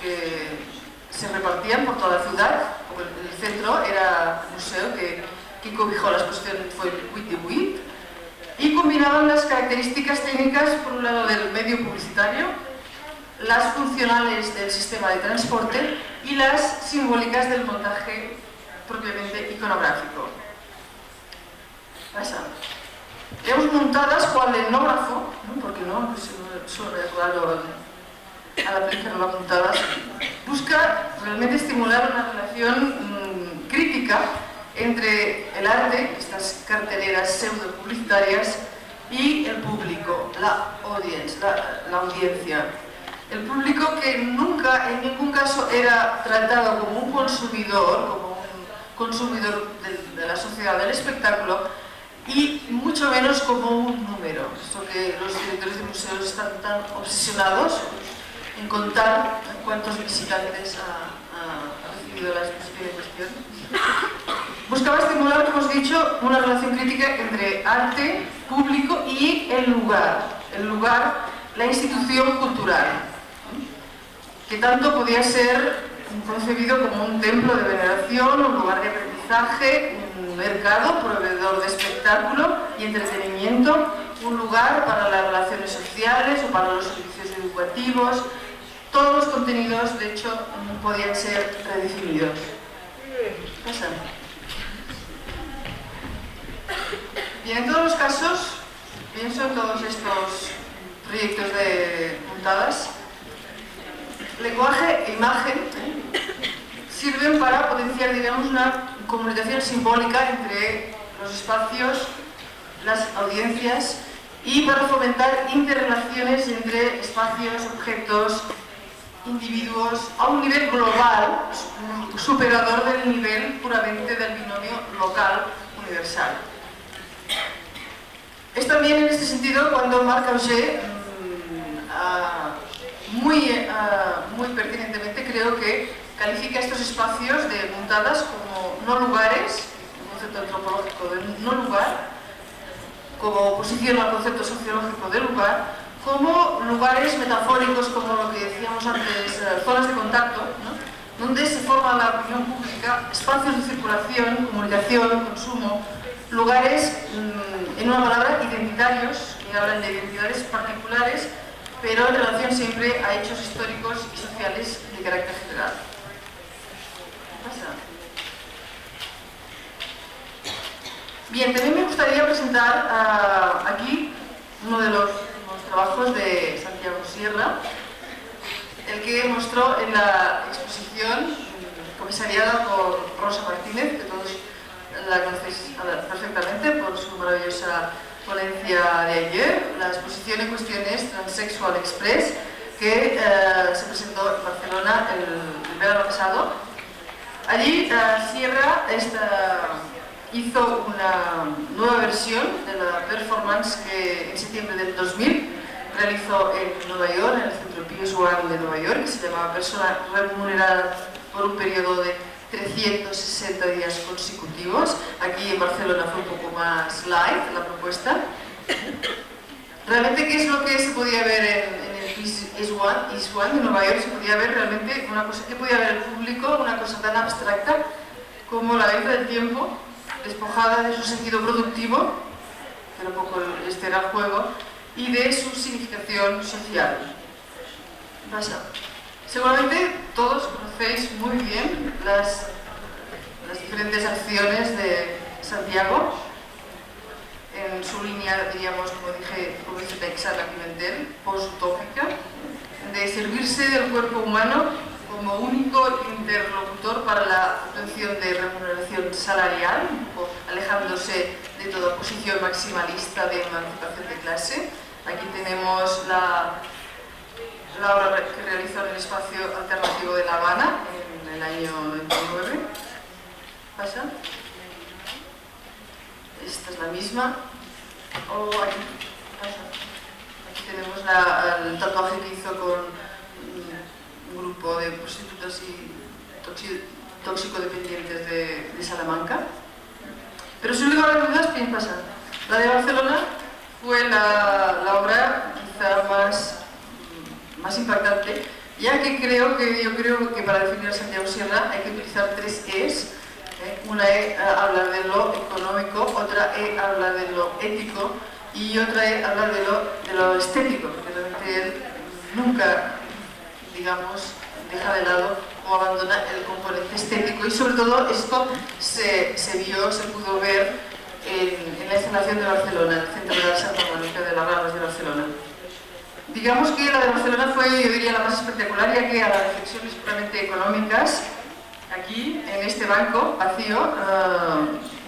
que se repartían por toda la ciudad. El centro era el museo que cobijó la exposición, fue el Puig de Buit, y combinaban las características técnicas, por un lado, del medio publicitario, las funcionales del sistema de transporte y las simbólicas del montaje propiamente iconográfico. Pasa. Tenemos montadas cual etnógrafo, ¿no? Porque no, pues suena raro al aplicar las montadas. Busca realmente estimular una relación crítica entre el arte, estas carteleras pseudo-publicitarias, y el público, la audiencia. El público que nunca, en ningún caso, era tratado como un consumidor de la sociedad del espectáculo, y mucho menos como un número. Eso que los directores de museos están tan obsesionados en contar cuántos visitantes ha recibido la exposición en cuestión. Buscaba estimular, como os he dicho, una relación crítica entre arte, público y el lugar, la institución cultural, que tanto podía ser concebido como un templo de veneración, un lugar de aprendizaje, un mercado, proveedor de espectáculo y entretenimiento, un lugar para las relaciones sociales o para los servicios educativos. Todos los contenidos, de hecho, podían ser redefinidos. Pasa. Bien, en todos los casos, pienso en todos estos proyectos de montadas, lenguaje e imagen sirven para potenciar, digamos, una comunicación simbólica entre los espacios, las audiencias, y para fomentar interrelaciones entre espacios, objetos, individuos, a un nivel global, superador del nivel puramente del binomio local universal. Es también en este sentido cuando Marc Augé, muy pertinentemente, creo que califica estos espacios de montadas como no lugares, un concepto antropológico de no lugar, como oposición al concepto sociológico de lugar, como lugares metafóricos, como lo que decíamos antes, zonas de contacto, ¿no? Donde se forma la opinión pública, espacios de circulación, comunicación, consumo, lugares, en una palabra, identitarios, que hablan de identidades particulares, pero en relación siempre a hechos históricos y sociales de carácter general. ¿Qué pasa? Bien, también me gustaría presentar aquí uno de los trabajos de Santiago Sierra, el que mostró en la exposición comisariada por Rosa Martínez, que todos la conocéis perfectamente por su maravillosa ponencia de ayer. La exposición en cuestión es Transsexual Express, que se presentó en Barcelona el verano pasado. Allí Sierra hizo una nueva versión de la performance que en septiembre del 2000 realizó en Nueva York, en el Centro Pius One de Nueva York, que se llamaba Persona Remunerada por un periodo de 360 días consecutivos. Aquí en Barcelona fue un poco más light la propuesta. Realmente, ¿qué es lo que se podía ver en el East One de Nueva York? Se podía ver realmente una cosa que podía ver el público, una cosa tan abstracta como la venta del tiempo, despojada de su sentido productivo, que era un poco este era el juego, y de su significación social. Pasa. Seguramente todos conocéis muy bien las diferentes acciones de Santiago en su línea, diríamos, como dice Texana Pimentel, post-utópica, de servirse del cuerpo humano como único interlocutor para la obtención de remuneración salarial, un poco alejándose de toda posición maximalista de emancipación de clase. Aquí tenemos la obra que realizó en el espacio alternativo de La Habana en el año 99. ¿Pasa? Esta es la misma. O aquí. ¿Pasa? Aquí tenemos el tatuaje que hizo con un grupo de prostitutas y toxicodependientes de Salamanca. Pero sin lugar a dudas, ¿quién pasa? La de Barcelona fue la obra quizá más impactante, ya que yo creo que para definir a Santiago Sierra hay que utilizar 3 E's. Una E habla de lo económico, otra E habla de lo ético y otra E habla de lo estético, porque realmente él nunca, digamos, deja de lado o abandona el componente estético, y sobre todo esto se pudo ver en la instalación de Barcelona, en el Centro de la Santa Mónica de las Ramblas de Barcelona. Digamos que la de Barcelona fue, yo diría, la más espectacular, ya que a las reflexiones puramente económicas, aquí, en este banco vacío,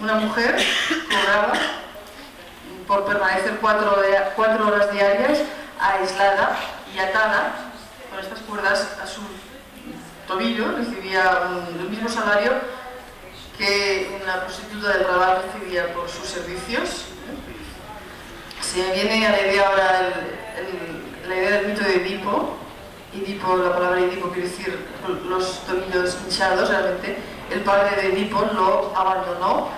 una mujer cobraba por permanecer 4 horas diarias aislada y atada con estas cuerdas a su tobillo. Recibía el mismo salario que una prostituta de Rabat recibía por sus servicios. Se me viene a la idea ahora la idea del mito de Edipo. Edipo, la palabra Edipo quiere decir los tobillos hinchados. Realmente el padre de Edipo lo abandonó,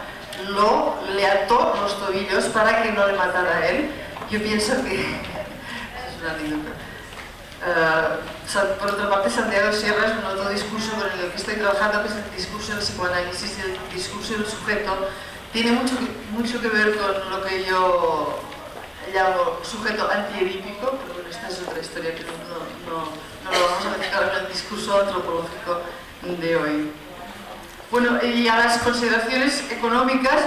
le ató los tobillos para que no le matara a él. Yo pienso que es una anécdota. Por otra parte, Santiago Sierra es un otro discurso con el que estoy trabajando, que es el discurso del psicoanálisis y el discurso del sujeto. Tiene mucho que ver con lo que yo llamo sujeto antiedípico, pero bueno, esta es otra historia que no lo vamos a mezclar en el discurso antropológico de hoy. Bueno, y a las consideraciones económicas,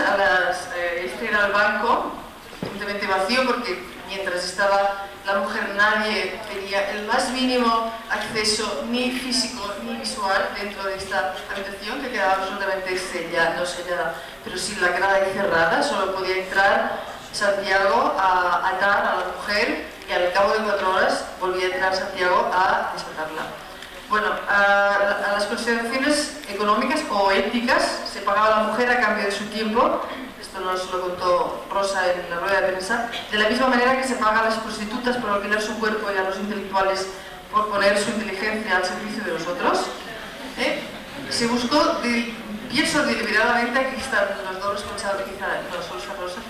este era el banco, evidentemente vacío, porque mientras estaba la mujer nadie tenía el más mínimo acceso, ni físico ni visual, dentro de esta habitación, que quedaba absolutamente no sellada, pero sin la grada y cerrada. Solo podía entrar Santiago a atar a la mujer, y al cabo de 4 horas volvía a entrar Santiago a desatarla. Bueno, a las consideraciones económicas o éticas, se pagaba a la mujer a cambio de su tiempo. Esto nos lo contó Rosa en la rueda de prensa. De la misma manera que se paga a las prostitutas por alquilar su cuerpo y a los intelectuales por poner su inteligencia al servicio de los otros. Se buscó, pienso deliberadamente, aquí están los dos responsables, quizá no solo está Rosa,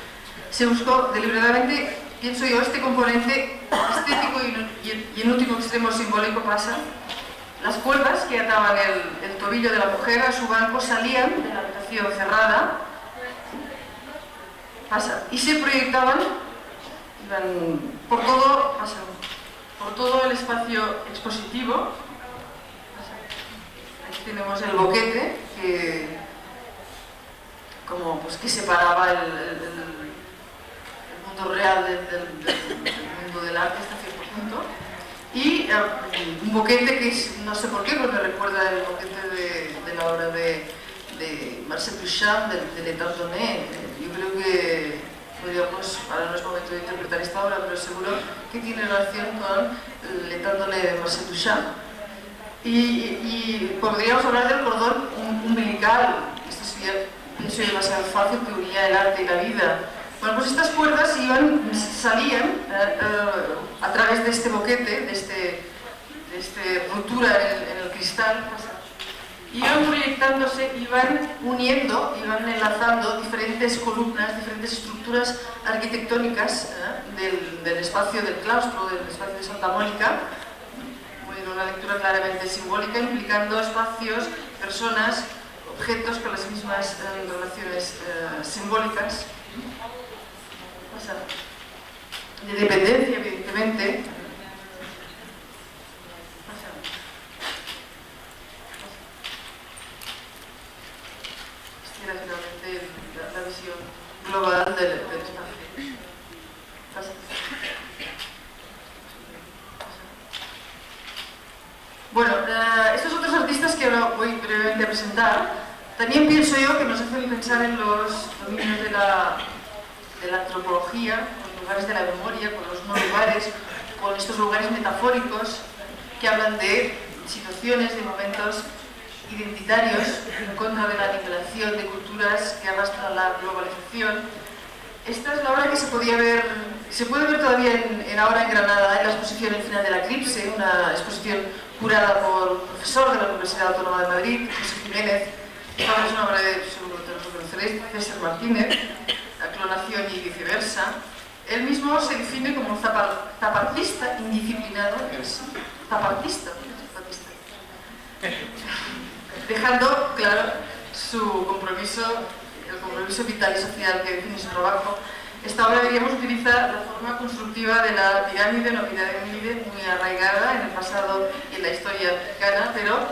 se buscó deliberadamente, pienso yo, este componente estético y en último extremo simbólico pasa. Las cuerdas que ataban el tobillo de la mujer a su banco salían de la habitación cerrada y se proyectaban por todo el espacio expositivo. Aquí tenemos el boquete que separaba el mundo real del mundo del arte hasta cierto punto. Y un boquete que no sé por qué, pero me recuerda el boquete de la obra de Marcel Duchamp, de L'État donné. Yo creo que podríamos, ahora no es momento de interpretar esta obra, pero seguro que tiene relación con L'État donné de Marcel Duchamp. Y podríamos hablar del cordón umbilical. Esto sería, pienso, demasiado fácil, que unía el arte y la vida. Bueno, pues estas cuerdas salían a través de este boquete, de esta rotura en el cristal, iban proyectándose, iban uniendo, iban enlazando diferentes columnas, diferentes estructuras arquitectónicas del espacio del claustro, del espacio de Santa Mónica. Bueno, una lectura claramente simbólica, implicando espacios, personas, objetos con las mismas relaciones simbólicas. De dependencia, evidentemente. Esta era finalmente la visión global del espacio. Bueno, estos otros artistas que ahora voy brevemente a presentar, también pienso yo que nos hacen pensar en los dominios de la antropología, con los lugares de la memoria, con los no lugares, con estos lugares metafóricos que hablan de situaciones, de momentos identitarios en contra de la aniquilación de culturas que arrastran la globalización. Esta es la obra que se puede ver todavía ahora en Granada, en la exposición El final del eclipse, una exposición curada por un profesor de la Universidad Autónoma de Madrid, José Jiménez. Esta es una obra de, seguro que lo conoceréis, César Martínez, La clonación y viceversa. Él mismo se define como zapatista indisciplinado, zapatista, dejando claro su compromiso, el compromiso vital y social que define su trabajo. Esta obra deberíamos utilizar la forma constructiva de la pirámide, una pirámide muy arraigada en el pasado y en la historia mexicana, pero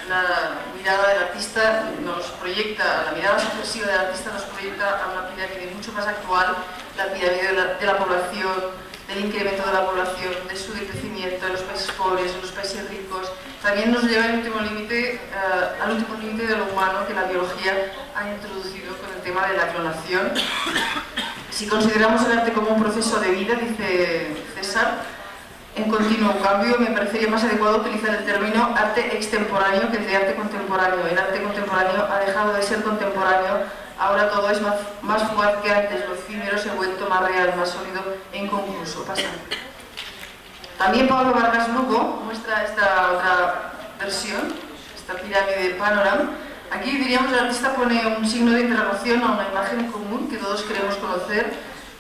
la mirada del artista nos proyecta, la mirada subversiva del artista nos proyecta a una pirámide mucho más actual, la pirámide de la población, del incremento de la población, de su decrecimiento en los países pobres, en los países ricos. También nos lleva al último límite de lo humano que la biología ha introducido con el tema de la clonación. Si consideramos el arte como un proceso de vida, dice César, en continuo cambio, me parecería más adecuado utilizar el término arte extemporáneo que el de arte contemporáneo. El arte contemporáneo ha dejado de ser contemporáneo, ahora todo es más fugaz que antes, lo efímero se ha vuelto más real, más sólido e inconcluso. Pasa. También Pablo Vargas Lugo muestra esta otra versión, esta pirámide de Panorama. Aquí diríamos que el artista pone un signo de interrogación a una imagen común que todos queremos conocer,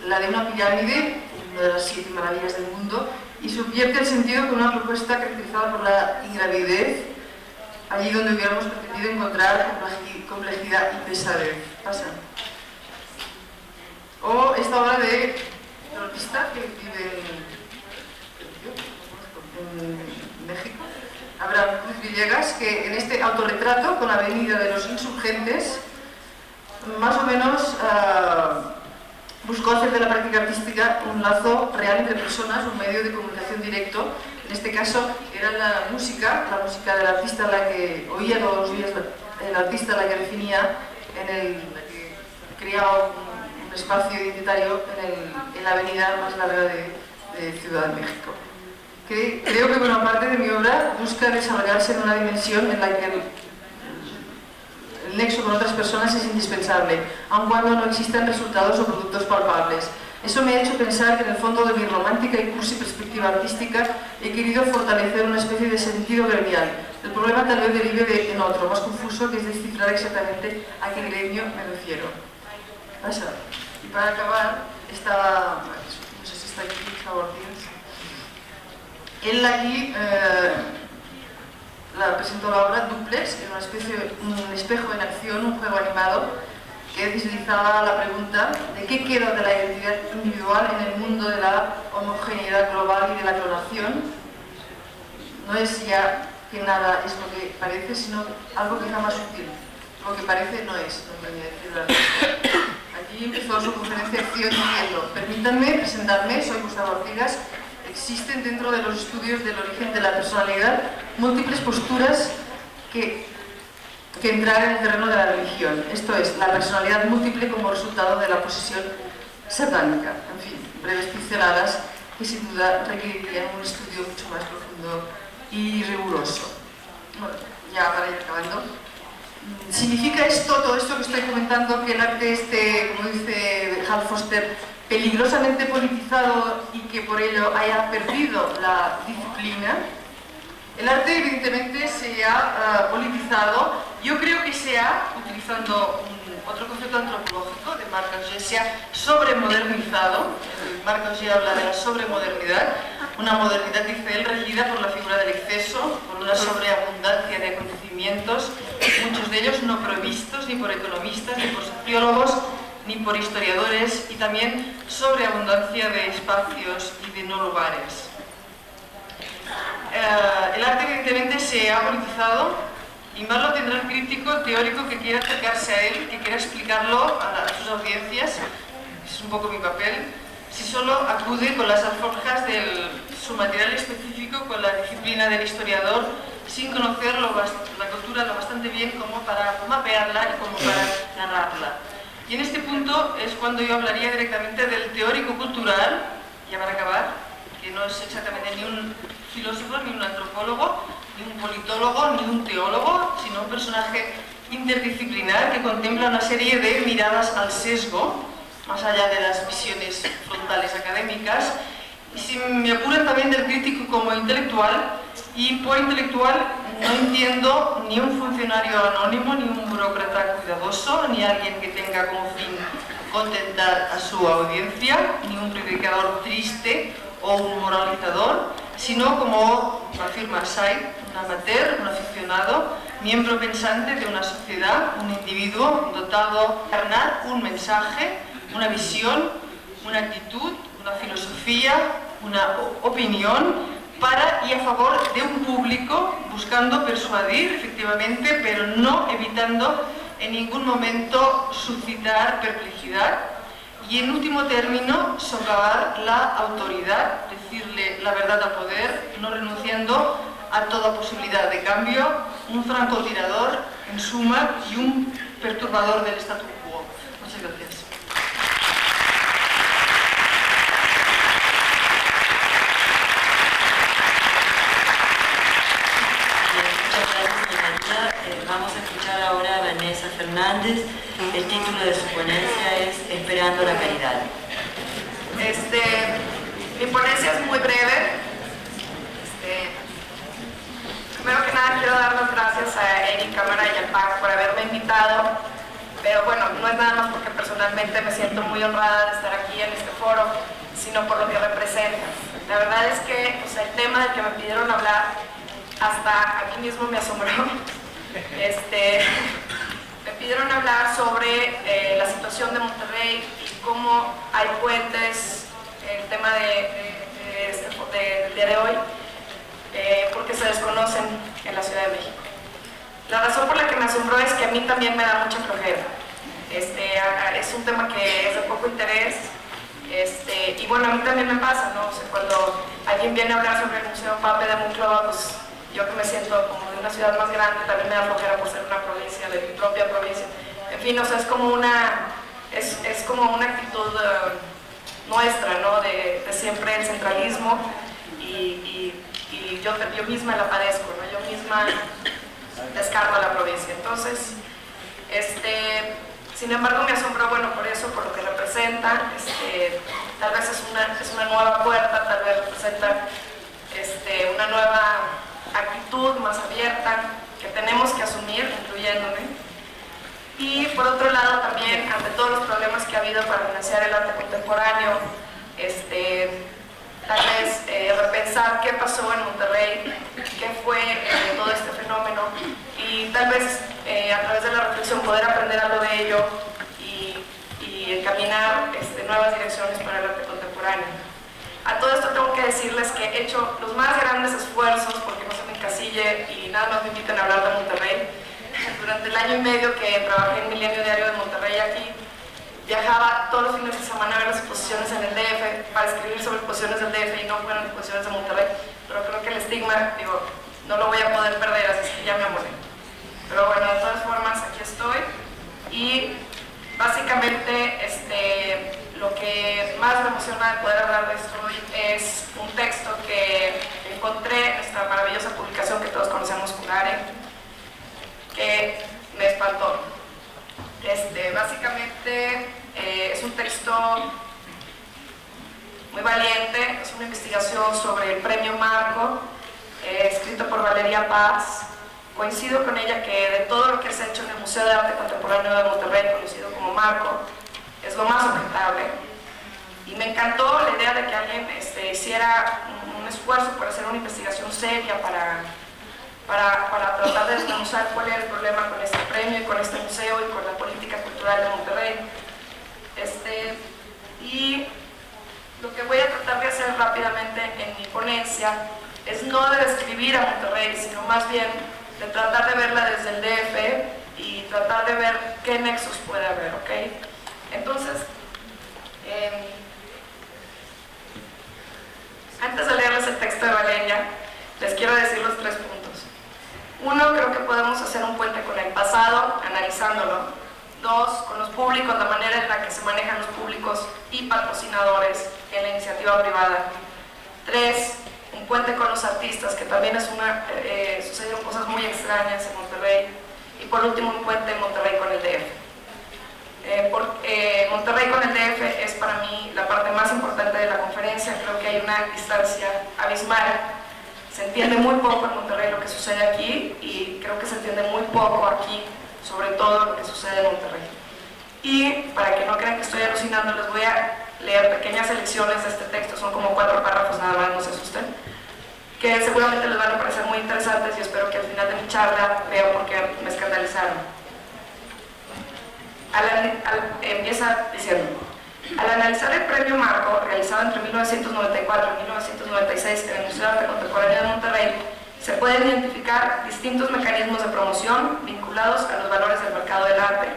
la de una pirámide, una de las 7 maravillas del mundo, y subvierte el sentido con una propuesta caracterizada por la ingravidez, allí donde hubiéramos pretendido encontrar complejidad y pesadez. Pasa. O esta obra de un artista que vive en México, Abraham Cruz Villegas, que en este autorretrato con la Avenida de los Insurgentes más o menos buscó hacer de la práctica artística un lazo real entre personas, un medio de comunicación directo. En este caso era la música del artista, la que oía todos los días, el artista la que definía, la que creaba un espacio identitario en la avenida más larga de Ciudad de México. Creo que buena parte de mi obra busca desarrollarse en una dimensión en la que el nexo con otras personas es indispensable, aun cuando no existan resultados o productos palpables. Eso me ha hecho pensar que en el fondo de mi romántica y cursi perspectiva artística he querido fortalecer una especie de sentido gremial. El problema tal vez derive en otro, más confuso, que es descifrar exactamente a qué gremio me refiero. Y para acabar, no sé si está aquí, favor, él aquí presentó la obra Duplex, que era un espejo en acción, un juego animado que deslizaba la pregunta de qué queda de la identidad individual en el mundo de la homogeneidad global y de la clonación. No es ya que nada es lo que parece, sino algo quizá más sutil. Lo que parece no es, no venía a decir la respuesta. Aquí empezó su conferencia de acción diciendo: permítanme presentarme, soy Gustavo Artigas. Existen dentro de los estudios del origen de la personalidad múltiples posturas que entrar en el terreno de la religión. Esto es, la personalidad múltiple como resultado de la posesión satánica. En fin, breves pinceladas que sin duda requerirían un estudio mucho más profundo y riguroso. Bueno, ya para ir acabando. ¿Significa esto, todo esto que estoy comentando, que el arte esté, como dice Hal Foster, peligrosamente politizado y que por ello haya perdido la disciplina? El arte evidentemente se ha politizado. Yo creo que se ha, utilizando otro concepto antropológico de Marc Augé, se ha sobremodernizado. Marc Augé habla de la sobremodernidad, una modernidad, dice él, regida por la figura del exceso, por una sobreabundancia de acontecimientos, muchos de ellos no provistos ni por economistas, ni por sociólogos, ni por historiadores, y también sobreabundancia de espacios y de no lugares. El arte evidentemente se ha politizado, y más lo tendrá el crítico teórico que quiera acercarse a él, que quiera explicarlo a sus audiencias. Es un poco mi papel. Si solo acude con las alforjas de su material específico, con la disciplina del historiador, sin conocer la cultura lo bastante bien como para mapearla y como para narrarla. Y en este punto es cuando yo hablaría directamente del teórico cultural, ya para acabar, que no es exactamente ni un filósofo, ni un antropólogo, ni un politólogo, ni un teólogo, sino un personaje interdisciplinar que contempla una serie de miradas al sesgo, más allá de las visiones frontales académicas, y si me apuran también del crítico como intelectual, Y por intelectual no entiendo ni un funcionario anónimo, ni un burócrata cuidadoso, ni alguien que tenga como fin contentar a su audiencia, ni un predicador triste o un moralizador, sino como afirma Said, un amateur, un aficionado, miembro pensante de una sociedad, un individuo dotado de encarnar un mensaje, una visión, una actitud, una filosofía, una opinión para y a favor de un público, buscando persuadir efectivamente, pero no evitando en ningún momento suscitar perplejidad y en último término socavar la autoridad, decirle la verdad al poder, no renunciando a toda posibilidad de cambio, un francotirador en suma y un perturbador del statu quo. Muchas gracias. Vamos a escuchar ahora a Vanessa Fernández. El título de su ponencia es Esperando la Caridad. Mi ponencia es muy breve. Primero que nada quiero dar las gracias a Eric Cámara y a PAC por haberme invitado, pero bueno, no es nada más porque personalmente me siento muy honrada de estar aquí en este foro, sino por lo que representa. La verdad es que el tema del que me pidieron hablar hasta a mí mismo me asombró. Me pidieron hablar sobre la situación de Monterrey y cómo hay puentes, el tema del día de hoy, porque se desconocen en la Ciudad de México. La razón por la que me asombró es que a mí también me da mucha flojera. Es un tema que es de poco interés, y bueno, a mí también me pasa, ¿no? Cuando alguien viene a hablar sobre el Museo Pape de Monclova, pues yo que me siento como de una ciudad más grande, también me da flojera por ser una provincia, de mi propia provincia. En fin, es como una actitud nuestra, ¿no? De siempre el centralismo y yo misma la padezco, ¿no? Yo misma descarto a la provincia. Entonces, sin embargo me asombró, bueno, por eso, por lo que representa, tal vez es una nueva puerta, tal vez representa una nueva actitud más abierta que tenemos que asumir, incluyéndome. Y por otro lado también, ante todos los problemas que ha habido para financiar el arte contemporáneo, tal vez repensar qué pasó en Monterrey, qué fue todo este fenómeno y tal vez a través de la reflexión poder aprender algo de ello y encaminar nuevas direcciones para el arte contemporáneo. A todo esto tengo que decirles que he hecho los más grandes esfuerzos porque no se me encasille y nada más me inviten a hablar de Monterrey. Durante el año y medio que trabajé en Milenio Diario de Monterrey aquí, viajaba todos los fines de semana a ver las exposiciones en el DF para escribir sobre exposiciones del DF y no fueron exposiciones de Monterrey, pero creo que el estigma, no lo voy a poder perder, así que ya me amoré. Pero bueno, de todas formas, aquí estoy y básicamente lo que más me emociona de poder hablar de esto hoy es un texto que encontré en esta maravillosa publicación que todos conocemos, Curare, que me espantó. Básicamente es un texto muy valiente, es una investigación sobre el premio Marco, escrito por Valeria Paz. Coincido con ella que de todo lo que se ha hecho en el Museo de Arte Contemporáneo de Monterrey, conocido como Marco, es lo más objetable. Y me encantó la idea de que alguien hiciera un esfuerzo por hacer una investigación seria para tratar de desmenuzar cuál era el problema con este premio y con este museo y con la política cultural de Monterrey. Y lo que voy a tratar de hacer rápidamente en mi ponencia es no de describir a Monterrey, sino más bien de tratar de verla desde el DF y tratar de ver qué nexos puede haber, ¿ok? Entonces, antes de leerles el texto de Valeria, les quiero decir los 3 puntos. 1, creo que podemos hacer un puente con el pasado, analizándolo. 2, con los públicos, la manera en la que se manejan los públicos y patrocinadores en la iniciativa privada. 3, un puente con los artistas, que también sucedieron cosas muy extrañas en Monterrey. Y por último, un puente en Monterrey con el DF. Monterrey con el DF es para mí la parte más importante de la conferencia. Creo que hay una distancia abismal. Se entiende muy poco en Monterrey lo que sucede aquí y creo que se entiende muy poco aquí, sobre todo lo que sucede en Monterrey. Y para que no crean que estoy alucinando, les voy a leer pequeñas selecciones de este texto, son como 4 párrafos nada más, no se asusten, que seguramente les van a parecer muy interesantes y espero que al final de mi charla vean por qué me escandalizaron. Empieza diciendo: al analizar el premio Marco, realizado entre 1994 y 1996 en el Museo de Arte Contemporáneo de Monterrey, se pueden identificar distintos mecanismos de promoción vinculados a los valores del mercado del arte,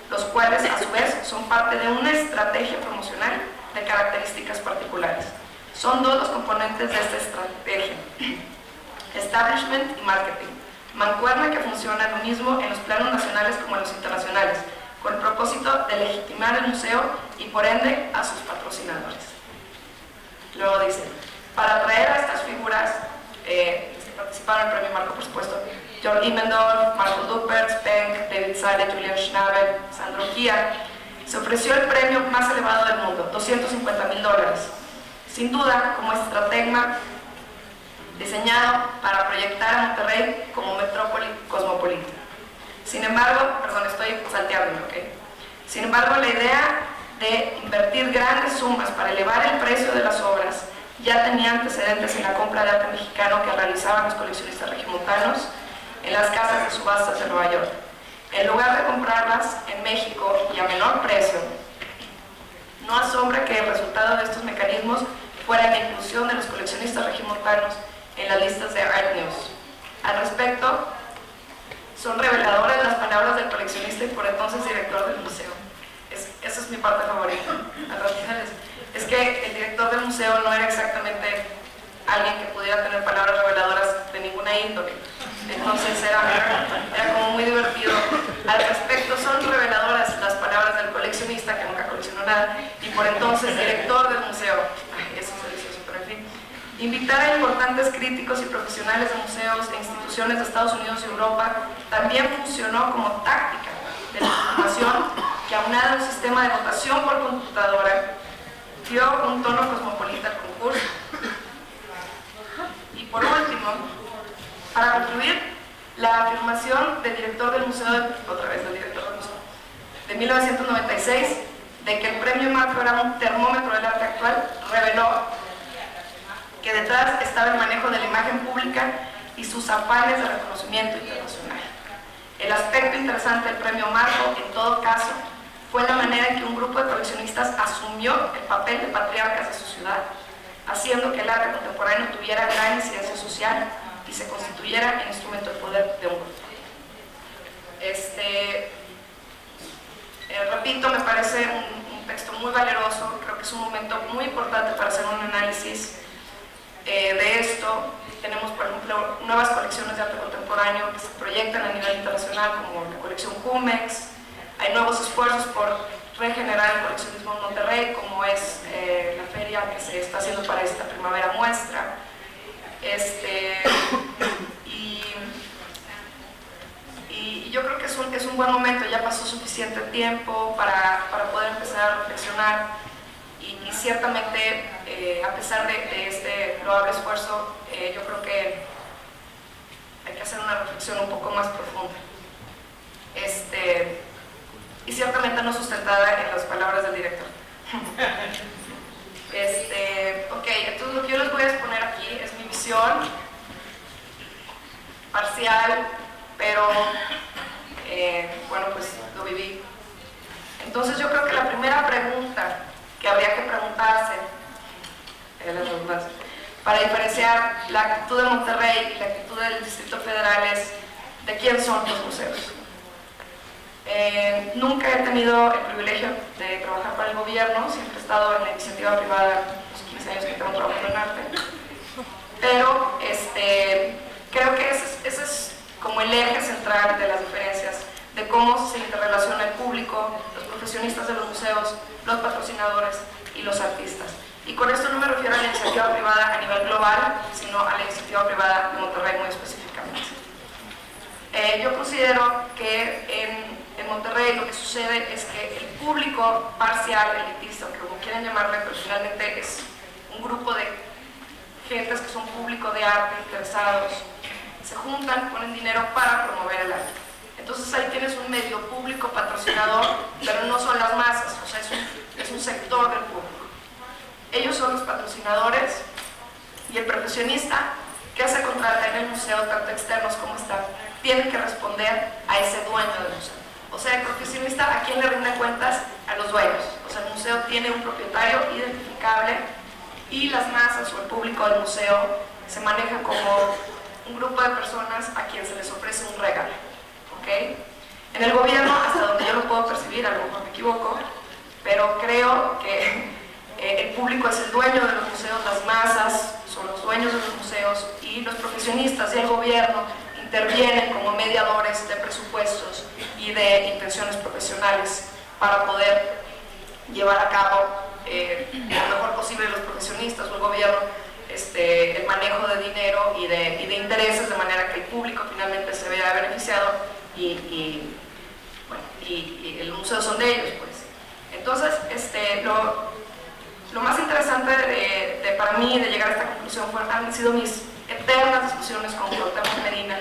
los cuales a su vez son parte de una estrategia promocional de características particulares. Son 2 los componentes de esta estrategia: establishment y marketing, mancuerna que funciona lo mismo en los planos nacionales como en los internacionales, con el propósito de legitimar el museo y por ende a sus patrocinadores. Luego dice: para atraer a estas figuras que participaron en el premio Marco, por supuesto, John Immendorf, Marco Duppert, Spenk, David Sale, Julian Schnabel, Sandro Kia, se ofreció el premio más elevado del mundo, $250,000, sin duda como estratagema diseñado para proyectar a Monterrey como metrópoli cosmopolita. Sin embargo, perdón, estoy salteándome, ¿ok? Sin embargo, la idea de invertir grandes sumas para elevar el precio de las obras ya tenía antecedentes en la compra de arte mexicano que realizaban los coleccionistas regiomontanos en las casas de subastas de Nueva York. En lugar de comprarlas en México y a menor precio, no asombra que el resultado de estos mecanismos fuera la inclusión de los coleccionistas regiomontanos en las listas de Art News. Al respecto, son reveladoras las palabras del coleccionista y por entonces director del museo. Esa es mi parte favorita. Es que el director del museo no era exactamente alguien que pudiera tener palabras reveladoras de ninguna índole. Entonces era como muy divertido. Al respecto, son reveladoras las palabras del coleccionista, que nunca coleccionó nada, y por entonces director del museo. Ay, eso es delicioso, pero en fin. Invitar a importantes críticos y profesionales de museos e instituciones de Estados Unidos y Europa también funcionó como táctica de la información que, aunado a un sistema de votación por computadora, dio un tono cosmopolita al concurso. Y por último, para concluir, la afirmación del director del museo, otra vez del director del museo, de 1996, de que el premio Marco era un termómetro del arte actual, reveló que detrás estaba el manejo de la imagen pública y sus afanes de reconocimiento internacional. El aspecto interesante del premio Marco, en todo caso, fue la manera en que un grupo de coleccionistas asumió el papel de patriarcas de su ciudad, haciendo que el arte contemporáneo tuviera gran incidencia social y se constituyera en instrumento de poder de un grupo. Repito, me parece un texto muy valeroso, creo que es un momento muy importante para hacer un análisis de esto. Tenemos, por ejemplo, nuevas colecciones de arte contemporáneo que se proyectan a nivel internacional, como la colección Jumex. Hay nuevos esfuerzos por regenerar el coleccionismo en Monterrey, como es la feria que se está haciendo para esta primavera muestra. Y yo creo que es un buen momento, ya pasó suficiente tiempo para poder empezar a reflexionar y ciertamente, a pesar de este loable esfuerzo, yo creo que hay que hacer una reflexión un poco más profunda. Y ciertamente no sustentada en las palabras del director. Ok, entonces lo que yo les voy a exponer aquí es mi visión parcial, pero bueno, pues lo viví. Entonces yo creo que la primera pregunta que habría que preguntarse, para diferenciar la actitud de Monterrey y la actitud del Distrito Federal es: ¿de quién son los museos? Nunca he tenido el privilegio de trabajar para el gobierno, siempre he estado en la iniciativa privada los 15 años que tengo trabajando en arte, pero creo que ese es como el eje central de las diferencias, de cómo se interrelaciona el público, los profesionistas de los museos, los patrocinadores y los artistas. Y con esto no me refiero a la iniciativa privada a nivel global, sino a la iniciativa privada de Monterrey muy específicamente. Yo considero que en Monterrey lo que sucede es que el público parcial, elitista, o como quieran llamarle, pero finalmente es un grupo de gentes que son público de arte, interesados, se juntan, ponen dinero para promover el arte. Entonces ahí tienes un medio público patrocinador, pero no son las masas, o sea, es un sector del público. Ellos son los patrocinadores y el profesionista que se contrata en el museo, tanto externos como externos, tiene que responder a ese dueño del museo. O sea, el profesionista, ¿a quién le rinde cuentas? A los dueños. O sea, el museo tiene un propietario identificable y las masas o el público del museo se maneja como un grupo de personas a quien se les ofrece un regalo. ¿Okay? En el gobierno, hasta donde yo lo puedo percibir, a lo mejor me equivoco, pero creo que el público es el dueño de los museos, las masas son los dueños de los museos y los profesionistas y el gobierno intervienen como mediadores de presupuestos y de intenciones profesionales para poder llevar a cabo lo mejor posible los profesionistas o el gobierno el manejo de dinero y de intereses, de manera que el público finalmente se vea beneficiado y el museo son de ellos, pues. Entonces, lo más interesante para mí de llegar a esta conclusión han sido mis eternas discusiones con Cuauhtémoc Medina,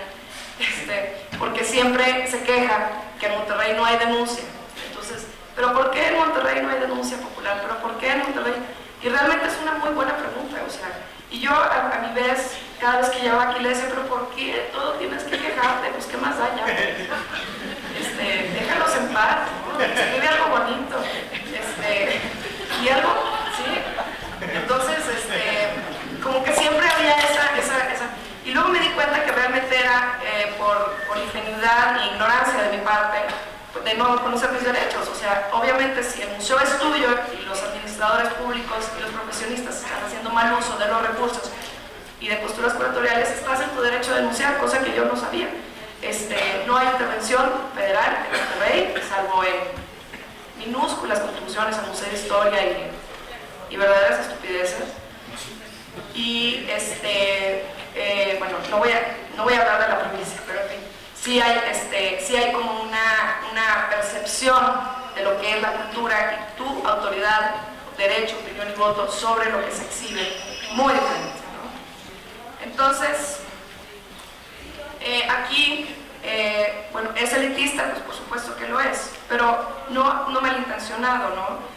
porque siempre se queja que en Monterrey no hay denuncia. Entonces, ¿pero por qué en Monterrey no hay denuncia popular? ¿Pero por qué en Monterrey? Y realmente es una muy buena pregunta, o sea, y yo a mi vez, cada vez que llego aquí le decía, ¿pero por qué todo tienes que quejarte? Pues ¿qué más da ya? Déjalos en paz, ¿no? Escribe algo bonito, y algo, sí. Entonces, como que siempre había esa. Y luego me di cuenta que realmente era por ingenuidad e ignorancia de mi parte, de no conocer mis derechos. O sea, obviamente si el museo es tuyo y los administradores públicos y los profesionistas están haciendo mal uso de los recursos y de posturas curatoriales, estás en tu derecho de denunciar, cosa que yo no sabía. No hay intervención federal en Monterrey, salvo en minúsculas contribuciones al Museo de Historia y verdaderas estupideces. Y bueno, no voy a hablar de la provincia, pero en fin, sí hay como una percepción de lo que es la cultura y tu autoridad, derecho, opinión y voto sobre lo que se exhibe, muy diferente, ¿no? Entonces, aquí, bueno, es elitista, pues por supuesto que lo es, pero no malintencionado, ¿no?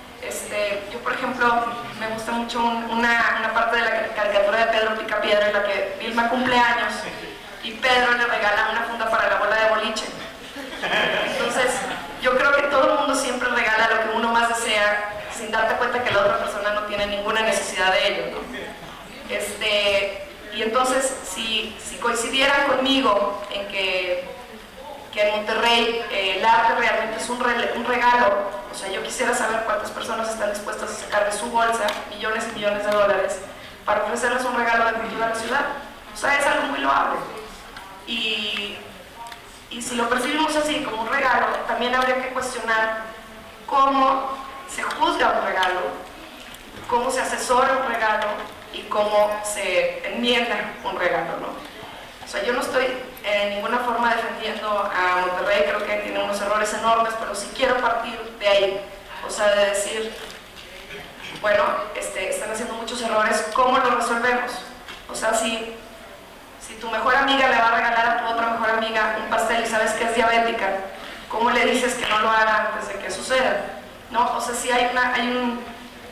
Yo, por ejemplo, me gusta mucho una parte de la caricatura de Pedro Picapiedra en la que Vilma cumple años y Pedro le regala una funda para la bola de boliche. Entonces, yo creo que todo el mundo siempre regala lo que uno más desea sin darte cuenta que la otra persona no tiene ninguna necesidad de ello, ¿no? Y entonces, si coincidieran conmigo en que en Monterrey el arte realmente es un regalo, o sea, yo quisiera saber cuántas personas están dispuestas a sacar de su bolsa millones y millones de dólares para ofrecerles un regalo de cultura a la ciudad. O sea, es algo muy loable. Y si lo percibimos así, como un regalo, también habría que cuestionar cómo se juzga un regalo, cómo se asesora un regalo y cómo se enmienda un regalo, ¿no? O sea, yo no estoy en ninguna forma defendiendo a Monterrey, creo que tiene unos errores enormes, pero sí quiero partir de ahí, o sea, de decir, bueno, están haciendo muchos errores, ¿cómo lo resolvemos? O sea, si tu mejor amiga le va a regalar a tu otra mejor amiga un pastel y sabes que es diabética, ¿cómo le dices que no lo haga antes de que suceda? ¿No? O sea, si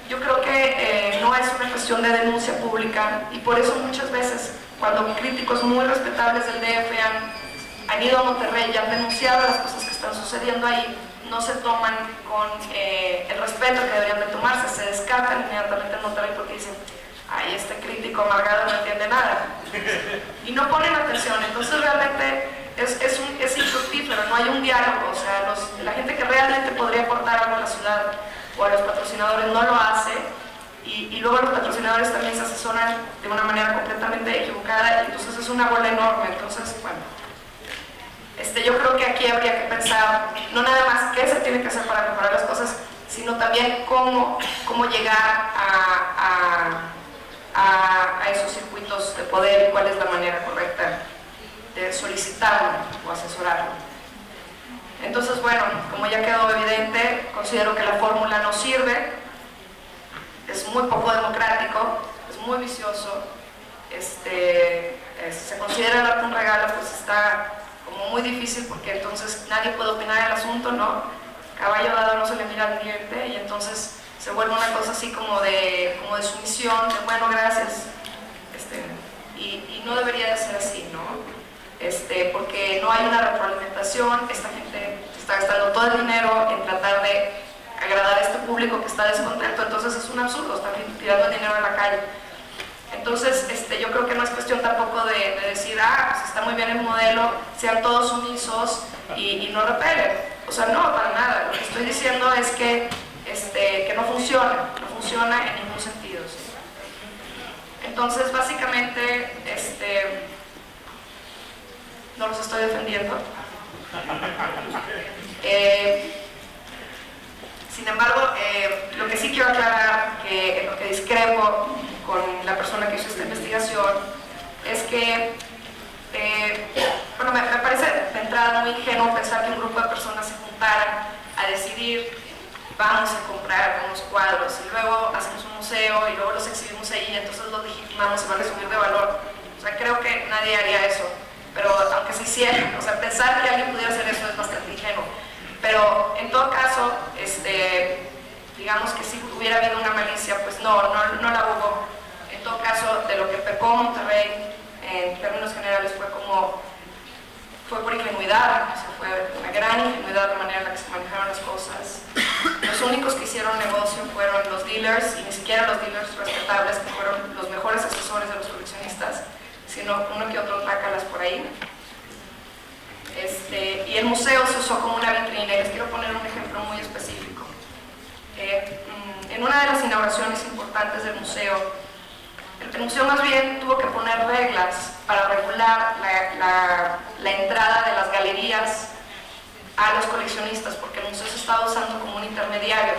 yo creo que no es una cuestión de denuncia pública y por eso muchas veces cuando críticos muy respetables del DF han ido a Monterrey y han denunciado las cosas que están sucediendo ahí, no se toman con el respeto que deberían de tomarse, se descartan inmediatamente en Monterrey porque dicen, ay, este crítico amargado no entiende nada, y no ponen atención. Entonces realmente es infructífero, no hay un diálogo, o sea, la gente que realmente podría aportar algo a la ciudad o a los patrocinadores no lo hace, y luego los patrocinadores también se asesoran de una manera completamente equivocada, y entonces es una bola enorme. Entonces, bueno, yo creo que aquí habría que pensar no nada más qué se tiene que hacer para mejorar las cosas, sino también cómo llegar a esos circuitos de poder y cuál es la manera correcta de solicitarlo o asesorarlo. Entonces, bueno, como ya quedó evidente, considero que la fórmula no sirve, es muy poco democrático, es muy vicioso se considera el arte un regalo, pues está como muy difícil, porque entonces nadie puede opinar del asunto, ¿no? Caballo dado no se le mira al diente, y entonces se vuelve una cosa así como de sumisión, de bueno, gracias, y no debería de ser así, ¿no? Porque no hay una retroalimentación, esta gente está gastando todo el dinero en tratar de agradar a este público que está descontento, entonces es un absurdo, están tirando el dinero a la calle. Entonces, yo creo que no es cuestión tampoco de decir, pues está muy bien el modelo, sean todos sumisos y no repelen. O sea, no, para nada. Lo que estoy diciendo es que no funciona en ningún sentido, ¿sí? Entonces, básicamente, no los estoy defendiendo. Sin embargo, lo que sí quiero aclarar, que en lo que discrepo con la persona que hizo esta investigación, es que, bueno, me parece de entrada muy ingenuo pensar que un grupo de personas se juntaran a decidir, vamos a comprar unos cuadros y luego hacemos un museo y luego los exhibimos ahí y entonces los legitimamos y van a subir de valor. O sea, creo que nadie haría eso, pero aunque se hiciera, o sea, pensar que alguien pudiera hacer eso es bastante ingenuo. Pero en todo caso, digamos que si hubiera habido una malicia, pues no la hubo. En todo caso, de lo que pecó Monterrey, en términos generales, fue por ingenuidad, o sea, fue una gran ingenuidad la manera en la que se manejaron las cosas. Los únicos que hicieron negocio fueron los dealers, y ni siquiera los dealers respetables, que fueron los mejores asesores de los coleccionistas, sino uno que otro trácalas por ahí. Y el museo se usó como una vitrina, y les quiero poner un ejemplo muy específico. En una de las inauguraciones importantes del museo, el museo más bien tuvo que poner reglas para regular la entrada de las galerías a los coleccionistas, porque el museo se estaba usando como un intermediario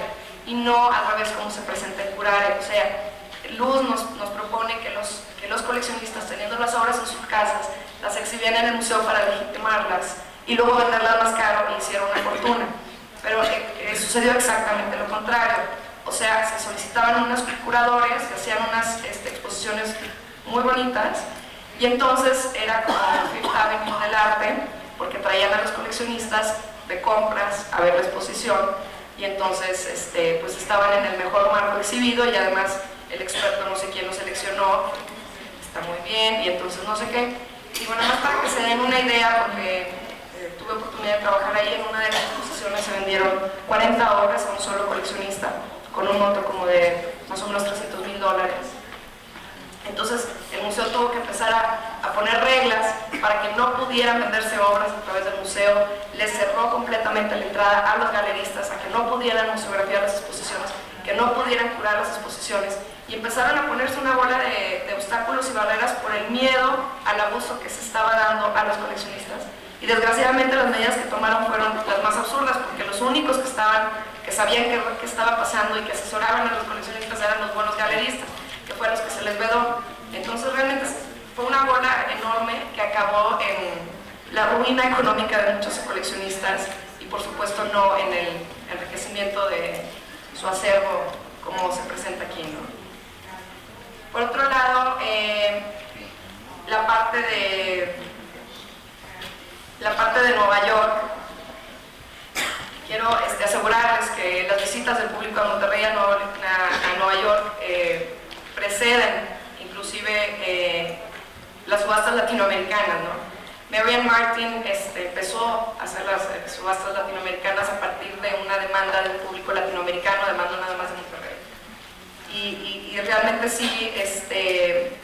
y no al revés como se presenta en Curare. O sea, Luz nos propone que los coleccionistas, teniendo las obras en sus casas, las exhibían en el museo para legitimarlas y luego venderlas más caro y hicieron una fortuna. Pero sucedió exactamente lo contrario. O sea, se solicitaban unos curadores que hacían unas exposiciones muy bonitas, y entonces era como Fifth Avenue del arte, porque traían a los coleccionistas de compras a ver la exposición, y entonces pues estaban en el mejor marco exhibido, y además el experto no sé quién lo seleccionó, está muy bien, y entonces no sé qué. Y bueno, más para que se den una idea, porque tuve oportunidad de trabajar ahí, en una de las exposiciones se vendieron 40 obras a un solo coleccionista, con un monto como de más o menos $300,000. Entonces el museo tuvo que empezar a poner reglas para que no pudieran venderse obras a través del museo, les cerró completamente la entrada a los galeristas, a que no pudieran museografiar las exposiciones, que no pudieran curar las exposiciones, y empezaron a ponerse una bola de obstáculos y barreras por el miedo al abuso que se estaba dando a los coleccionistas. Y desgraciadamente las medidas que tomaron fueron las más absurdas, porque los únicos que sabían qué estaba pasando y que asesoraban a los coleccionistas eran los buenos galeristas, que fueron los que se les vedó. Entonces realmente fue una bola enorme que acabó en la ruina económica de muchos coleccionistas, y por supuesto no en el enriquecimiento de su acervo como se presenta aquí, ¿no? Por otro lado, la parte de Nueva York, quiero asegurarles que las visitas del público a Monterrey, a Nueva York, preceden inclusive las subastas latinoamericanas, ¿no? Marian Martin empezó a hacer las subastas latinoamericanas a partir de una demanda del público latinoamericano, demanda nada más de Monterrey. Y realmente sí,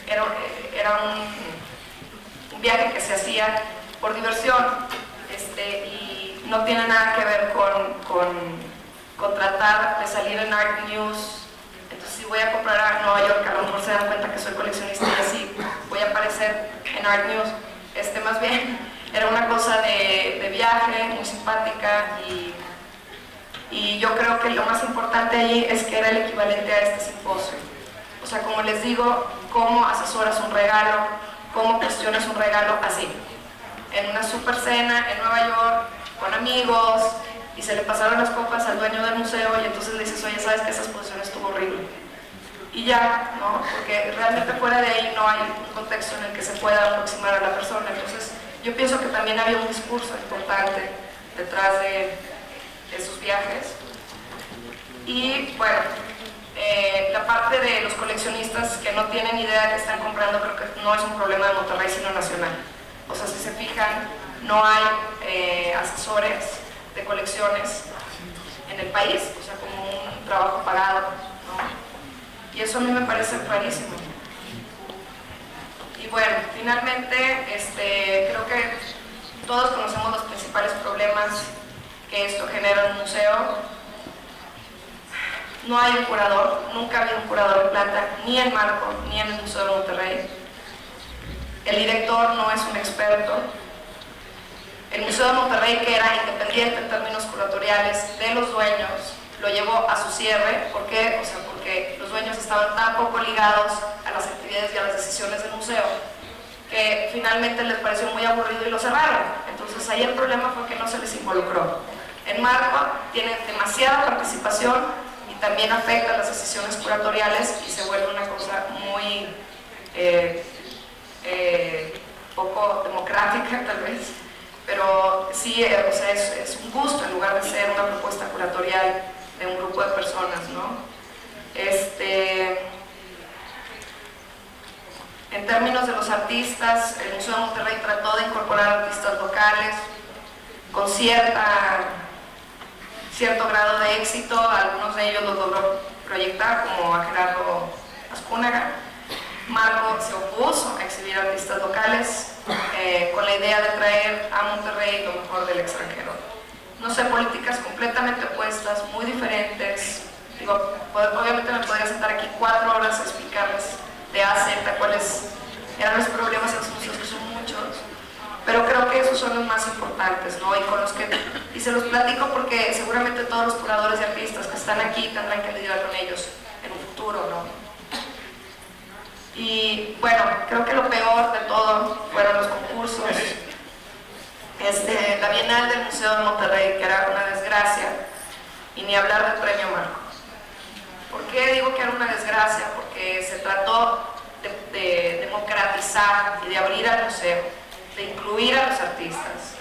era un viaje que se hacía por diversión, y no tiene nada que ver con tratar de salir en Art News. Entonces, si voy a comprar a Nueva York, a lo mejor se dan cuenta que soy coleccionista y así voy a aparecer en Art News. Más bien era una cosa de viaje, muy simpática, y yo creo que lo más importante allí es que era el equivalente a este simposio. O sea, como les digo, cómo asesoras un regalo, cómo cuestionas un regalo así, en una super cena en Nueva York, con amigos, y se le pasaron las copas al dueño del museo, y entonces le dices, oye, ¿sabes que esa exposición estuvo horrible? y ya, ¿no? Porque realmente fuera de ahí no hay un contexto en el que se pueda aproximar a la persona. Entonces, yo pienso que también había un discurso importante detrás de esos viajes. Y bueno, la parte de los coleccionistas que no tienen idea de qué están comprando, creo que no es un problema de Monterrey, sino nacional. O sea, si se fijan, no hay asesores de colecciones en el país, o sea, como un trabajo pagado, ¿no? Y eso a mí me parece clarísimo. Y bueno, finalmente, creo que todos conocemos los principales problemas que esto genera en un museo. No hay un curador, nunca ha habido un curador en planta, ni en Marco, ni en el Museo de Monterrey. El director no es un experto. El Museo de Monterrey, que era independiente en términos curatoriales de los dueños, lo llevó a su cierre. ¿Por qué? O sea, porque los dueños estaban tan poco ligados a las actividades y a las decisiones del museo que finalmente les pareció muy aburrido y lo cerraron. Entonces ahí el problema fue que no se les involucró. En Marco tienen demasiada participación y también afecta las decisiones curatoriales y se vuelve una cosa muy poco democrática tal vez, pero sí, o sea, es un gusto en lugar de ser una propuesta curatorial de un grupo de personas, ¿no? En términos de los artistas, el Museo de Monterrey trató de incorporar artistas locales con cierto grado de éxito. Algunos de ellos los logró proyectar, como a Gerardo Azcúnaga. Marco se opuso a exhibir artistas locales con la idea de traer a Monterrey lo mejor del extranjero. No sé, políticas completamente opuestas, muy diferentes. Digo, obviamente me podría sentar aquí 4 horas a explicarles de A a Z cuáles eran los problemas en los museos, que son muchos, pero creo que esos son los más importantes, ¿no? Y se los platico porque seguramente todos los curadores y artistas que están aquí tendrán que lidiar con ellos en un futuro, ¿no? Y bueno, creo que lo peor de todo fueron los concursos. La Bienal del Museo de Monterrey, que era una desgracia, y ni hablar del Premio Marco. ¿Por qué digo que era una desgracia? Porque se trató de democratizar y de abrir al museo, de incluir a los artistas,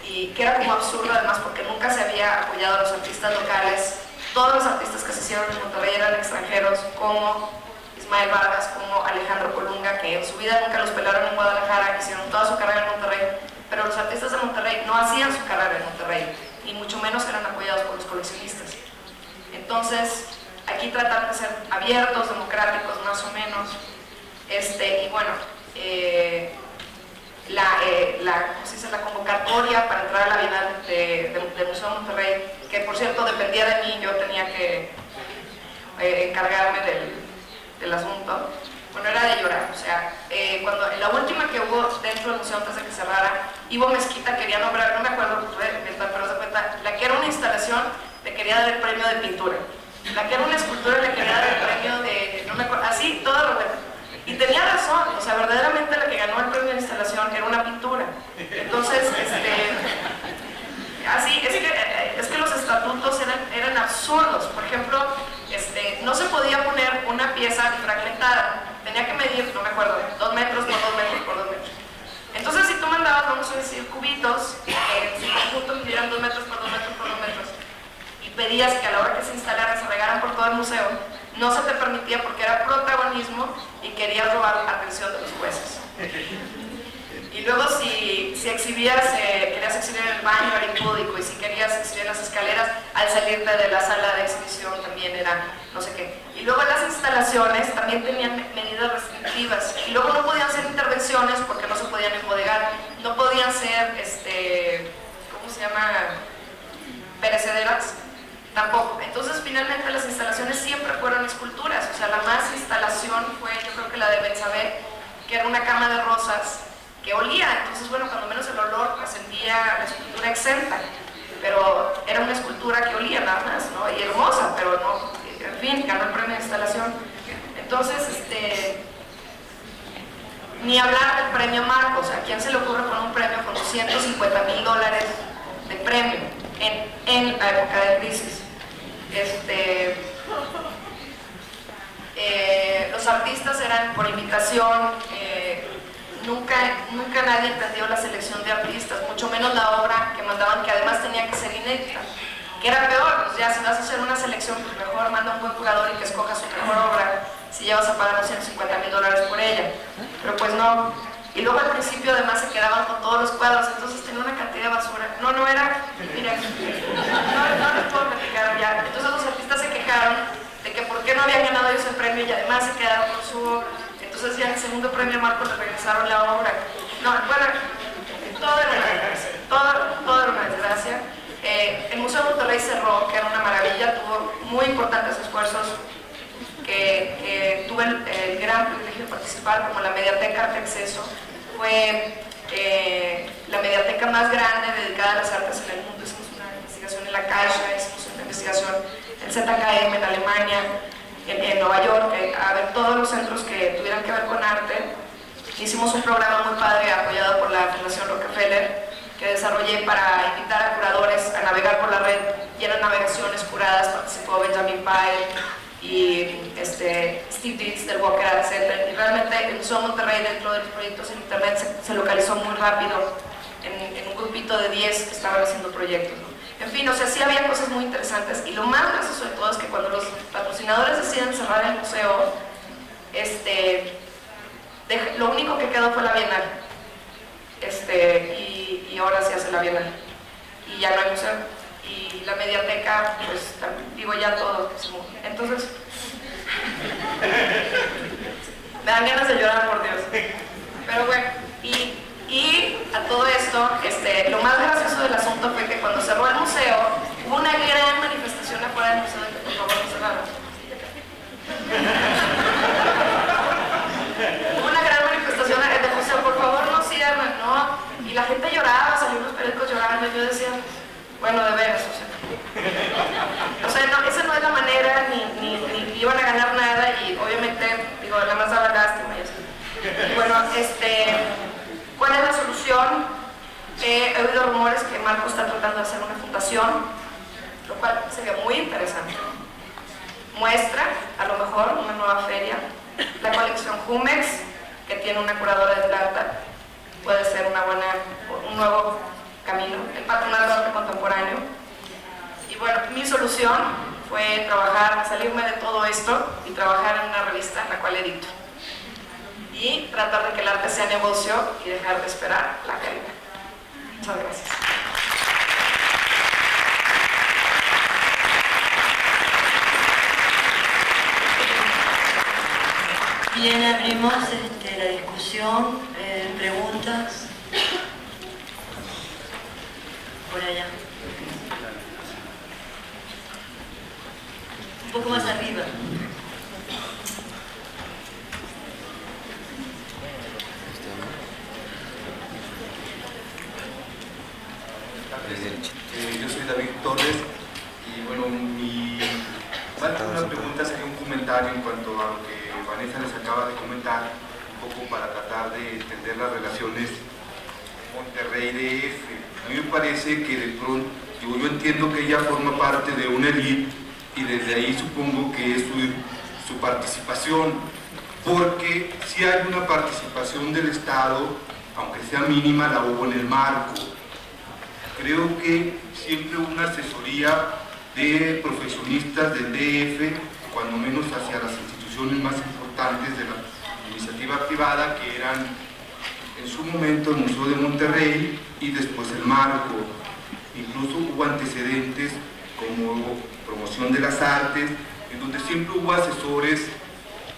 y que era como absurdo además porque nunca se había apoyado a los artistas locales. Todos los artistas que se hicieron en Monterrey eran extranjeros, como Ismael Vargas, como Alejandro Colunga, que en su vida nunca los pelaron en Guadalajara, hicieron toda su carrera en Monterrey, pero los artistas de Monterrey no hacían su carrera en Monterrey, y mucho menos eran apoyados por los coleccionistas. Entonces, aquí tratan de ser abiertos, democráticos, más o menos. Y bueno, la convocatoria para entrar a la Bienal del Museo de Monterrey, que por cierto dependía de mí, yo tenía que encargarme del asunto, bueno, era de llorar. O sea, cuando en la última que hubo dentro del museo antes de que cerrara, Ivo Mezquita quería nombrar, no me acuerdo, pero se cuenta, la que era una instalación le quería dar el premio de pintura, la que era una escultura le quería dar el premio de, no me acuerdo, así, todo Roberto. Y tenía razón, o sea, verdaderamente la que ganó el premio de instalación era una pintura. Entonces, así, es que los estatutos eran absurdos. Por ejemplo, no se podía poner una pieza fragmentada, tenía que medir, no me acuerdo, 2 metros por 2 metros por 2 metros. Entonces, si tú mandabas, vamos a decir, cubitos, que en su conjunto midieran 2 metros por 2 metros por 2 metros, y pedías que a la hora que se instalaran se regaran por todo el museo, no se te permitía porque era protagonismo y querías robar la atención de los jueces. Y luego si exhibías, querías exhibir en el baño era impúdico, y si querías exhibir en las escaleras, al salirte de la sala de exhibición también era no sé qué. Y luego las instalaciones también tenían medidas restrictivas, y luego no podían ser intervenciones porque no se podían embodegar, no podían ser, ¿cómo se llama?, perecederas, tampoco. Entonces finalmente las instalaciones siempre fueron esculturas. O sea, la más instalación fue, yo creo que la de Betsabé, que era una cama de rosas que olía. Entonces, bueno, cuando menos el olor ascendía la escultura exenta, pero era una escultura que olía nada más, ¿no? Y hermosa, pero no, en fin, ganó el premio de instalación. Entonces, ni hablar del premio Marco. O sea, ¿a quién se le ocurre poner un premio con $250,000 de premio en la época de crisis? los artistas eran por invitación, nunca nadie entendió la selección de artistas, mucho menos la obra que mandaban, que además tenía que ser inédita, que era peor. Pues ya si vas a hacer una selección, pues mejor manda un buen curador y que escoja su mejor obra, si ya vas a pagar los $150,000 por ella, pero pues no. Y luego al principio además se quedaban con todos los cuadros, entonces tenía una cantidad de basura. No era, mira, no les puedo platicar ya. Entonces los artistas se quejaron de que por qué no habían ganado ellos el premio y además se quedaron con su obra. Entonces ya en el segundo premio Marco le regresaron la obra. No, bueno, todo era una desgracia, todo era una desgracia. El Museo de Monterrey cerró, que era una maravilla, tuvo muy importantes esfuerzos que tuve el gran privilegio de participar, como la Mediateca Arte Acceso. Fue la mediateca más grande dedicada a las artes en el mundo. Hicimos una investigación en la Caixa, hicimos una investigación en ZKM en Alemania, en Nueva York, a ver todos los centros que tuvieran que ver con arte. Hicimos un programa muy padre apoyado por la Fundación Rockefeller que desarrollé para invitar a curadores a navegar por la red, y eran navegaciones curadas. Participó Benjamin Pyle y Steve Dietz del Walker Art Center, y realmente el Museo de Monterrey, dentro de los proyectos en internet, se localizó muy rápido en un grupito de 10 que estaban haciendo proyectos, ¿no? En fin, o sea, sí había cosas muy interesantes, y lo más gracioso de todo es que cuando los patrocinadores deciden cerrar el museo, lo único que quedó fue la Bienal, y ahora se hace la Bienal, y ya no hay museo, y la mediateca, pues digo, ya todo se movió. Entonces me dan ganas de llorar, por Dios. Pero bueno, y a todo esto, lo más gracioso del asunto fue que cuando cerró el museo, hubo una gran manifestación afuera del museo de que por favor no cerraran. Hubo una gran manifestación del museo, por favor no cierren, ¿no? Y la gente lloraba, salieron los periódicos llorando, y yo decía, bueno, de veras, o sea, no, esa no es la manera, ni iban a ganar nada, y obviamente, digo, nada más daba lástima y así. Bueno, ¿cuál es la solución? He oído rumores que Marco está tratando de hacer una fundación, lo cual sería muy interesante. Muestra, a lo mejor, una nueva feria. La colección Jumex, que tiene una curadora de plata, puede ser un nuevo camino. El Patronato de Arte Contemporáneo. Y bueno, mi solución fue salirme de todo esto y trabajar en una revista en la cual edito. Y tratar de que el arte sea negocio y dejar de esperar la caridad. Muchas gracias. Bien, abrimos la discusión, preguntas. Por allá. Un poco más arriba. Yo soy David Torres y bueno, más que una pregunta sería un comentario en cuanto a lo que Vanessa les acaba de comentar, un poco para tratar de entender las relaciones Monterrey-DF. A mí me parece que de pronto, yo entiendo que ella forma parte de una élite y desde ahí supongo que es su participación, porque si hay una participación del Estado, aunque sea mínima, la hubo en el marco. Creo que siempre hubo una asesoría de profesionistas del DF, cuando menos hacia las instituciones más importantes de la iniciativa privada, que eran en su momento el Museo de Monterrey y después el Marco. Incluso hubo antecedentes como Promoción de las Artes, en donde siempre hubo asesores,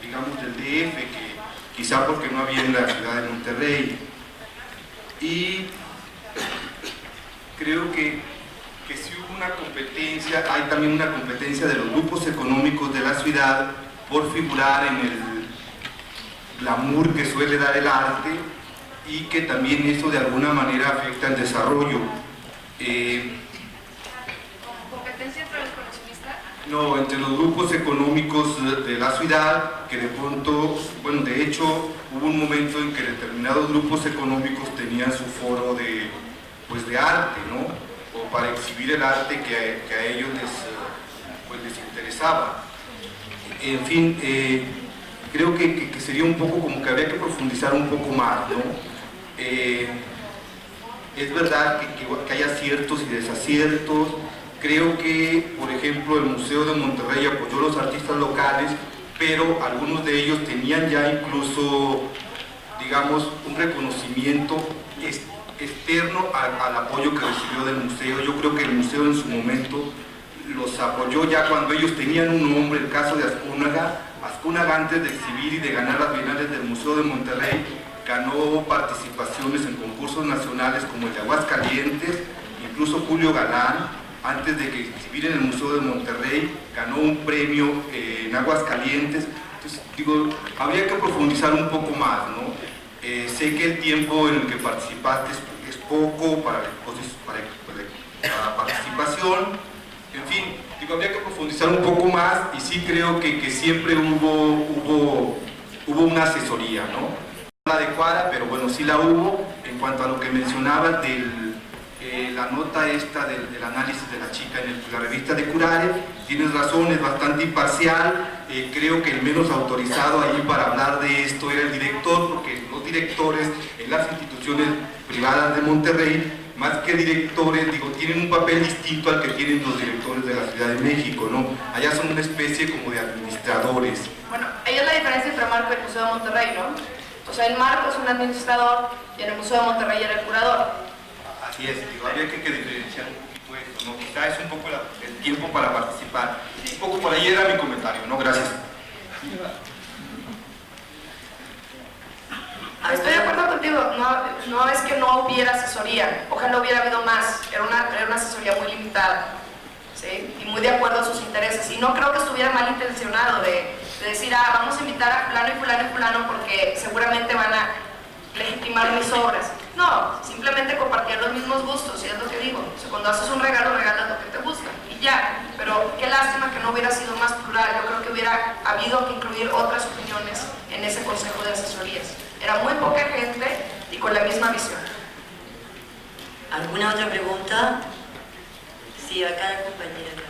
digamos, del DF, que quizá porque no había en la ciudad de Monterrey. Y creo que si hubo una competencia, hay también una competencia de los grupos económicos de la ciudad por figurar en el glamour que suele dar el arte, y que también eso de alguna manera afecta el desarrollo. ¿Competencia entre los coleccionistas? No, entre los grupos económicos de la ciudad, que de pronto, bueno, de hecho hubo un momento en que determinados grupos económicos tenían su foro de arte, ¿no? O para exhibir el arte que a ellos les interesaba. En fin, creo que sería un poco como que habría que profundizar un poco más, ¿no? Es verdad que hay aciertos y desaciertos. Creo que, por ejemplo, el Museo de Monterrey apoyó a los artistas locales, pero algunos de ellos tenían ya incluso, digamos, un reconocimiento externo al apoyo que recibió del museo. Yo creo que el museo en su momento los apoyó ya cuando ellos tenían un nombre. El caso de Azcúnaga, antes de exhibir y de ganar las bienales del Museo de Monterrey, ganó participaciones en concursos nacionales como el de Aguascalientes. Incluso Julio Galán, antes de que exhibir en el Museo de Monterrey, ganó un premio en Aguascalientes. Entonces, digo, habría que profundizar un poco más, ¿no? Sé que el tiempo en el que participaste es poco para participación. En fin, digo, habría que profundizar un poco más, y sí creo que siempre hubo una asesoría, ¿no? No la adecuada, pero bueno, sí la hubo. En cuanto a lo que mencionaba la nota esta del análisis de la chica en la revista de Curare, tienes razón, es bastante imparcial. Creo que el menos autorizado ahí para hablar de esto era el director, porque los directores en las instituciones privadas de Monterrey, más que directores, digo, tienen un papel distinto al que tienen los directores de la Ciudad de México, ¿no? Allá son una especie como de administradores. Bueno, ahí es la diferencia entre Marco y el Museo de Monterrey, ¿no? O sea, el Marco es un administrador y en el Museo de Monterrey era el curador. Así es, digo, habría que diferenciar un poquito esto, ¿no? Quizá es un poco el tiempo para participar. Un poco por ahí era mi comentario, ¿no? Gracias. Estoy de acuerdo contigo, no es que no hubiera asesoría, ojalá hubiera habido más, era una asesoría muy limitada, ¿sí? Y muy de acuerdo a sus intereses, y no creo que estuviera malintencionado de decir, vamos a invitar a fulano y fulano y fulano porque seguramente van a legitimar mis obras. No, simplemente compartían los mismos gustos, y es lo que digo. O sea, cuando haces un regalo, regalas lo que te gusta, y ya. Pero qué lástima que no hubiera sido más plural. Yo creo que hubiera habido que incluir otras opiniones en ese consejo de asesorías. Era muy poca gente y con la misma visión. ¿Alguna otra pregunta? Sí, acá la compañera.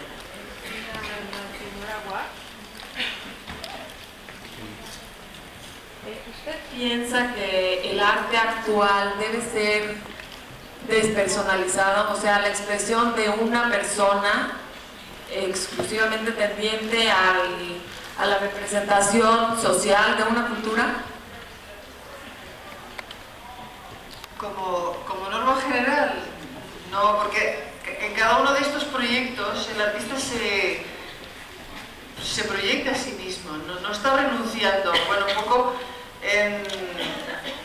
¿Usted piensa que el arte actual debe ser despersonalizado? O sea, la expresión de una persona exclusivamente tendiente a la representación social de una cultura. Como norma general, no, porque en cada uno de estos proyectos el artista se proyecta a sí mismo, no está renunciando. Bueno, un poco en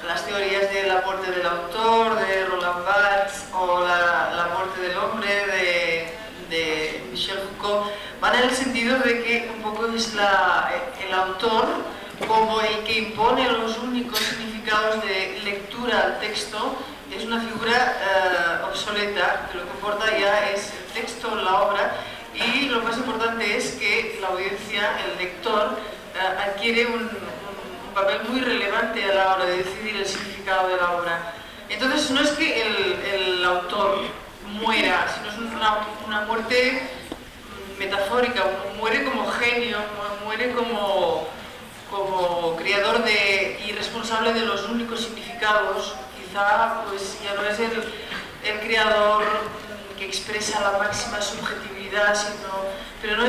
las teorías de la muerte del autor, de Roland Barthes, o la muerte del hombre de Michel Foucault, van en el sentido de que un poco es el autor como el que impone los únicos significados de lectura al texto. Es una figura obsoleta, que lo que importa ya es el texto, la obra, y lo más importante es que la audiencia, el lector, adquiere un papel muy relevante a la hora de decidir el significado de la obra. Entonces no es que el autor muera, sino es una muerte metafórica, muere como genio, muere como creador y responsable de los únicos significados. Quizá pues ya no es el creador que expresa la máxima subjetividad, pero no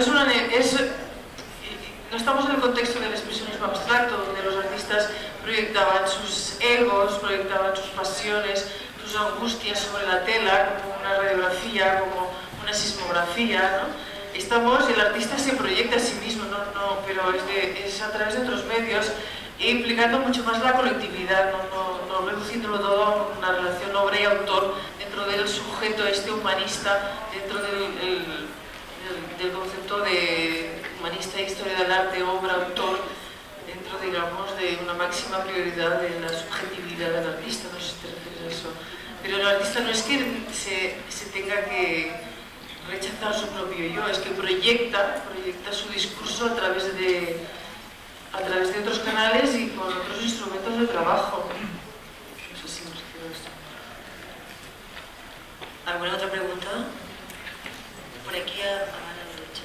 no estamos en el contexto del expresionismo abstracto, donde los artistas proyectaban sus egos, proyectaban sus pasiones, sus angustias sobre la tela, como una radiografía, como una sismografía, ¿no? El artista se proyecta a sí mismo, pero es a través de otros medios, e implicando mucho más la colectividad, no reduciéndolo todo a una relación obra y autor dentro del sujeto humanista, dentro del concepto de humanista, historia del arte, obra, autor, dentro, digamos, de una máxima prioridad de la subjetividad del artista. No sé si te refieres a eso. Pero el artista no es que se tenga que rechazar su propio yo, es que proyecta su discurso a través de otros canales y con otros instrumentos de trabajo. No sé si me refiero a esto. ¿Alguna otra pregunta? Por aquí a la derecha.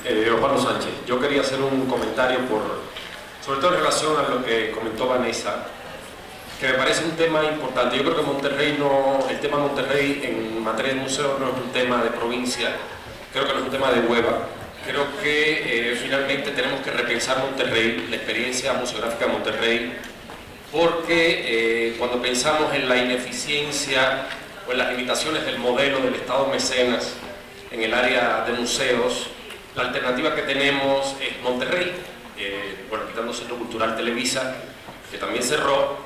Osvaldo Sánchez. Yo quería hacer un comentario sobre todo en relación a lo que comentó Vanessa, que me parece un tema importante. Yo creo que el tema Monterrey en materia de museo no es un tema de provincia, creo que no es un tema de Hueva. Creo que finalmente tenemos que repensar Monterrey, la experiencia museográfica de Monterrey, porque cuando pensamos en la ineficiencia o en las limitaciones del modelo del Estado mecenas en el área de museos, la alternativa que tenemos es Monterrey, bueno, quitando Centro Cultural Televisa, que también cerró.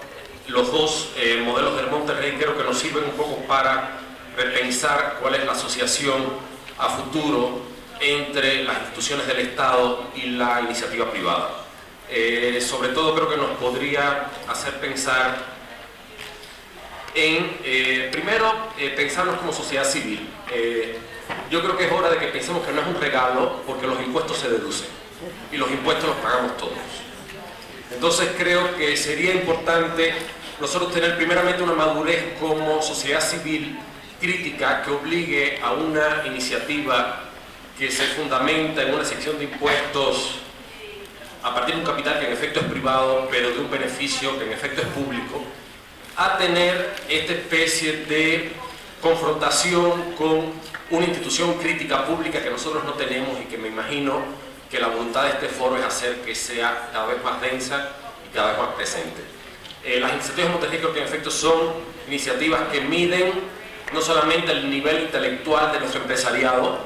Los dos modelos del Monterrey creo que nos sirven un poco para repensar cuál es la asociación a futuro entre las instituciones del Estado y la iniciativa privada. Sobre todo creo que nos podría hacer pensar en, primero, pensarnos como sociedad civil. Yo creo que es hora de que pensemos que no es un regalo, porque los impuestos se deducen y los impuestos los pagamos todos. Entonces creo que sería importante nosotros tener primeramente una madurez como sociedad civil crítica que obligue a una iniciativa que se fundamenta en una sección de impuestos a partir de un capital que en efecto es privado, pero de un beneficio que en efecto es público, a tener esta especie de confrontación con una institución crítica pública que nosotros no tenemos y que me imagino que la voluntad de este foro es hacer que sea cada vez más densa y cada vez más presente. Las iniciativas de Monterrey creo que en efecto son iniciativas que miden no solamente el nivel intelectual de nuestro empresariado,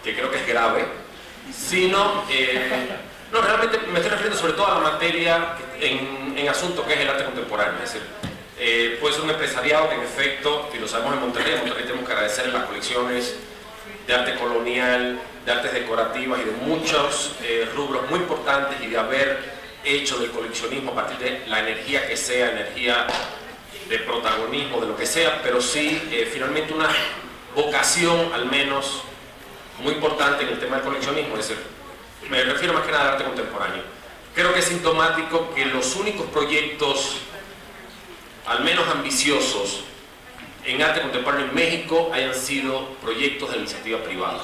que creo que es grave, sino, no, realmente me estoy refiriendo sobre todo a la materia en asunto que es el arte contemporáneo. Es decir, puede ser un empresariado que en efecto, y lo sabemos en Monterrey tenemos que agradecer las colecciones de arte colonial, de artes decorativas y de muchos rubros muy importantes, y de haber hecho del coleccionismo a partir de la energía que sea, energía de protagonismo, de lo que sea, pero sí finalmente una vocación al menos muy importante en el tema del coleccionismo. Es decir, me refiero más que nada al arte contemporáneo. Creo que es sintomático que los únicos proyectos, al menos ambiciosos, en arte contemporáneo en México hayan sido proyectos de iniciativa privada.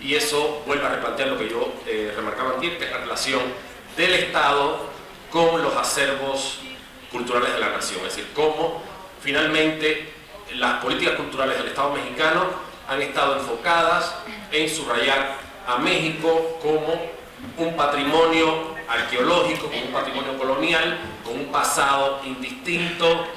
Y eso vuelve a replantear lo que yo remarcaba antes, que es la relación del Estado con los acervos culturales de la nación. Es decir, cómo finalmente las políticas culturales del Estado mexicano han estado enfocadas en subrayar a México como un patrimonio arqueológico, como un patrimonio colonial, con un pasado indistinto,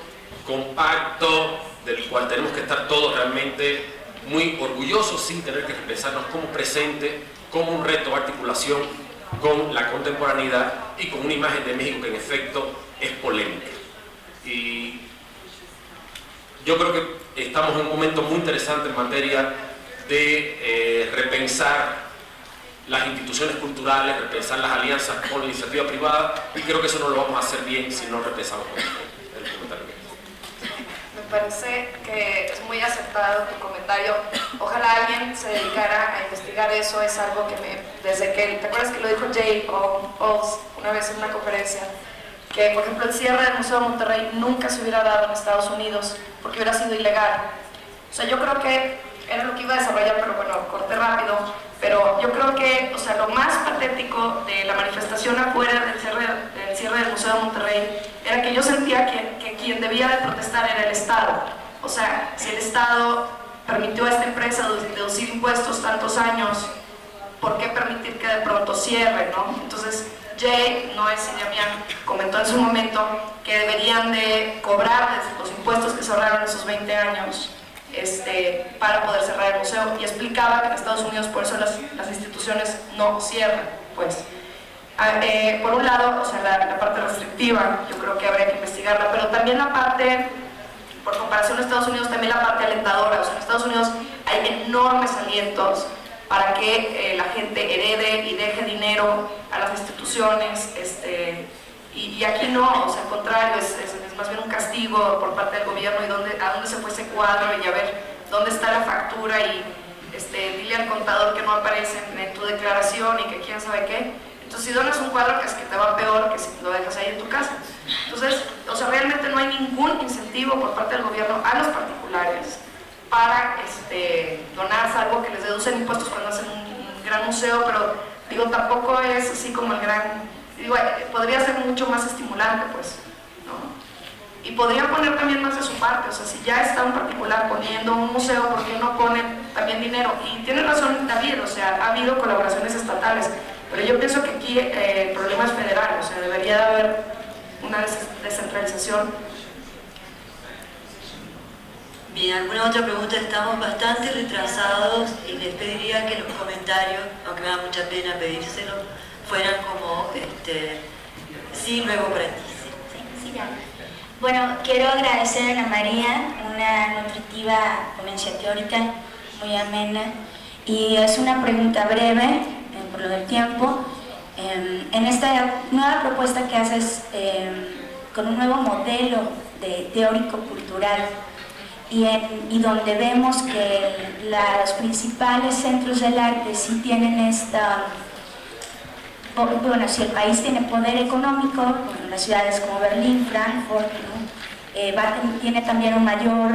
compacto, del cual tenemos que estar todos realmente muy orgullosos, sin tener que pensarnos como presente, como un reto de articulación con la contemporaneidad y con una imagen de México que en efecto es polémica. Y yo creo que estamos en un momento muy interesante en materia de repensar las instituciones culturales, repensar las alianzas con la iniciativa privada, y creo que eso no lo vamos a hacer bien si no repensamos con el comentario. Me parece que es muy acertado tu comentario. Ojalá alguien se dedicara a investigar eso. Es algo que desde que, ¿te acuerdas que lo dijo Jay Oz una vez en una conferencia? Que, por ejemplo, el cierre del Museo de Monterrey nunca se hubiera dado en Estados Unidos porque hubiera sido ilegal. O sea, yo creo que era lo que iba a desarrollar, pero bueno, corté rápido. Pero yo creo que, o sea, lo más patético de la manifestación afuera del cierre del Museo de Monterrey era que yo sentía que quien debía de protestar era el Estado. O sea, si el Estado permitió a esta empresa deducir impuestos tantos años, ¿por qué permitir que de pronto cierre, no? Entonces, Jay, no es Damián, comentó en su momento que deberían de cobrar los impuestos que se ahorraron esos 20 años para poder cerrar el museo, y explicaba que en Estados Unidos por eso las instituciones no cierran, pues. Por un lado, o sea, la parte restrictiva, yo creo que habría que investigarla, pero también la parte, por comparación a Estados Unidos, también la parte alentadora. O sea, en Estados Unidos hay enormes alientos para que la gente herede y deje dinero a las instituciones, y aquí no, o sea, al contrario, es más bien un castigo por parte del gobierno, y a dónde se fue ese cuadro, y a ver dónde está la factura, y dile al contador que no aparece en tu declaración y que quién sabe qué. Entonces, si donas un cuadro, que es que te va peor que si lo dejas ahí en tu casa. Entonces, o sea, realmente no hay ningún incentivo por parte del gobierno a los particulares para donar algo que les deducen impuestos cuando hacen un gran museo, pero digo, tampoco es así como el gran, digo, podría ser mucho más estimulante, pues, ¿no? Y podría poner también más de su parte, o sea, si ya está un particular poniendo un museo, ¿por qué no pone también dinero? Y tiene razón David, o sea, ha habido colaboraciones estatales, pero yo pienso que aquí el problema es federal, o sea, debería de haber una descentralización. Bien, ¿alguna otra pregunta? Estamos bastante retrasados y les pediría que los comentarios, aunque me da mucha pena pedírselo, fueran como sí, luego para ti. Sí, ya. Bueno, quiero agradecer a Ana María, una nutritiva ponencia teórica muy amena, y es una pregunta breve, por lo del tiempo. En esta nueva propuesta que haces con un nuevo modelo de teórico-cultural, y donde vemos que los principales centros del arte sí tienen esta, bueno, si el país tiene poder económico, bueno, las ciudades como Berlín, Frankfurt, ¿no? Tiene también un mayor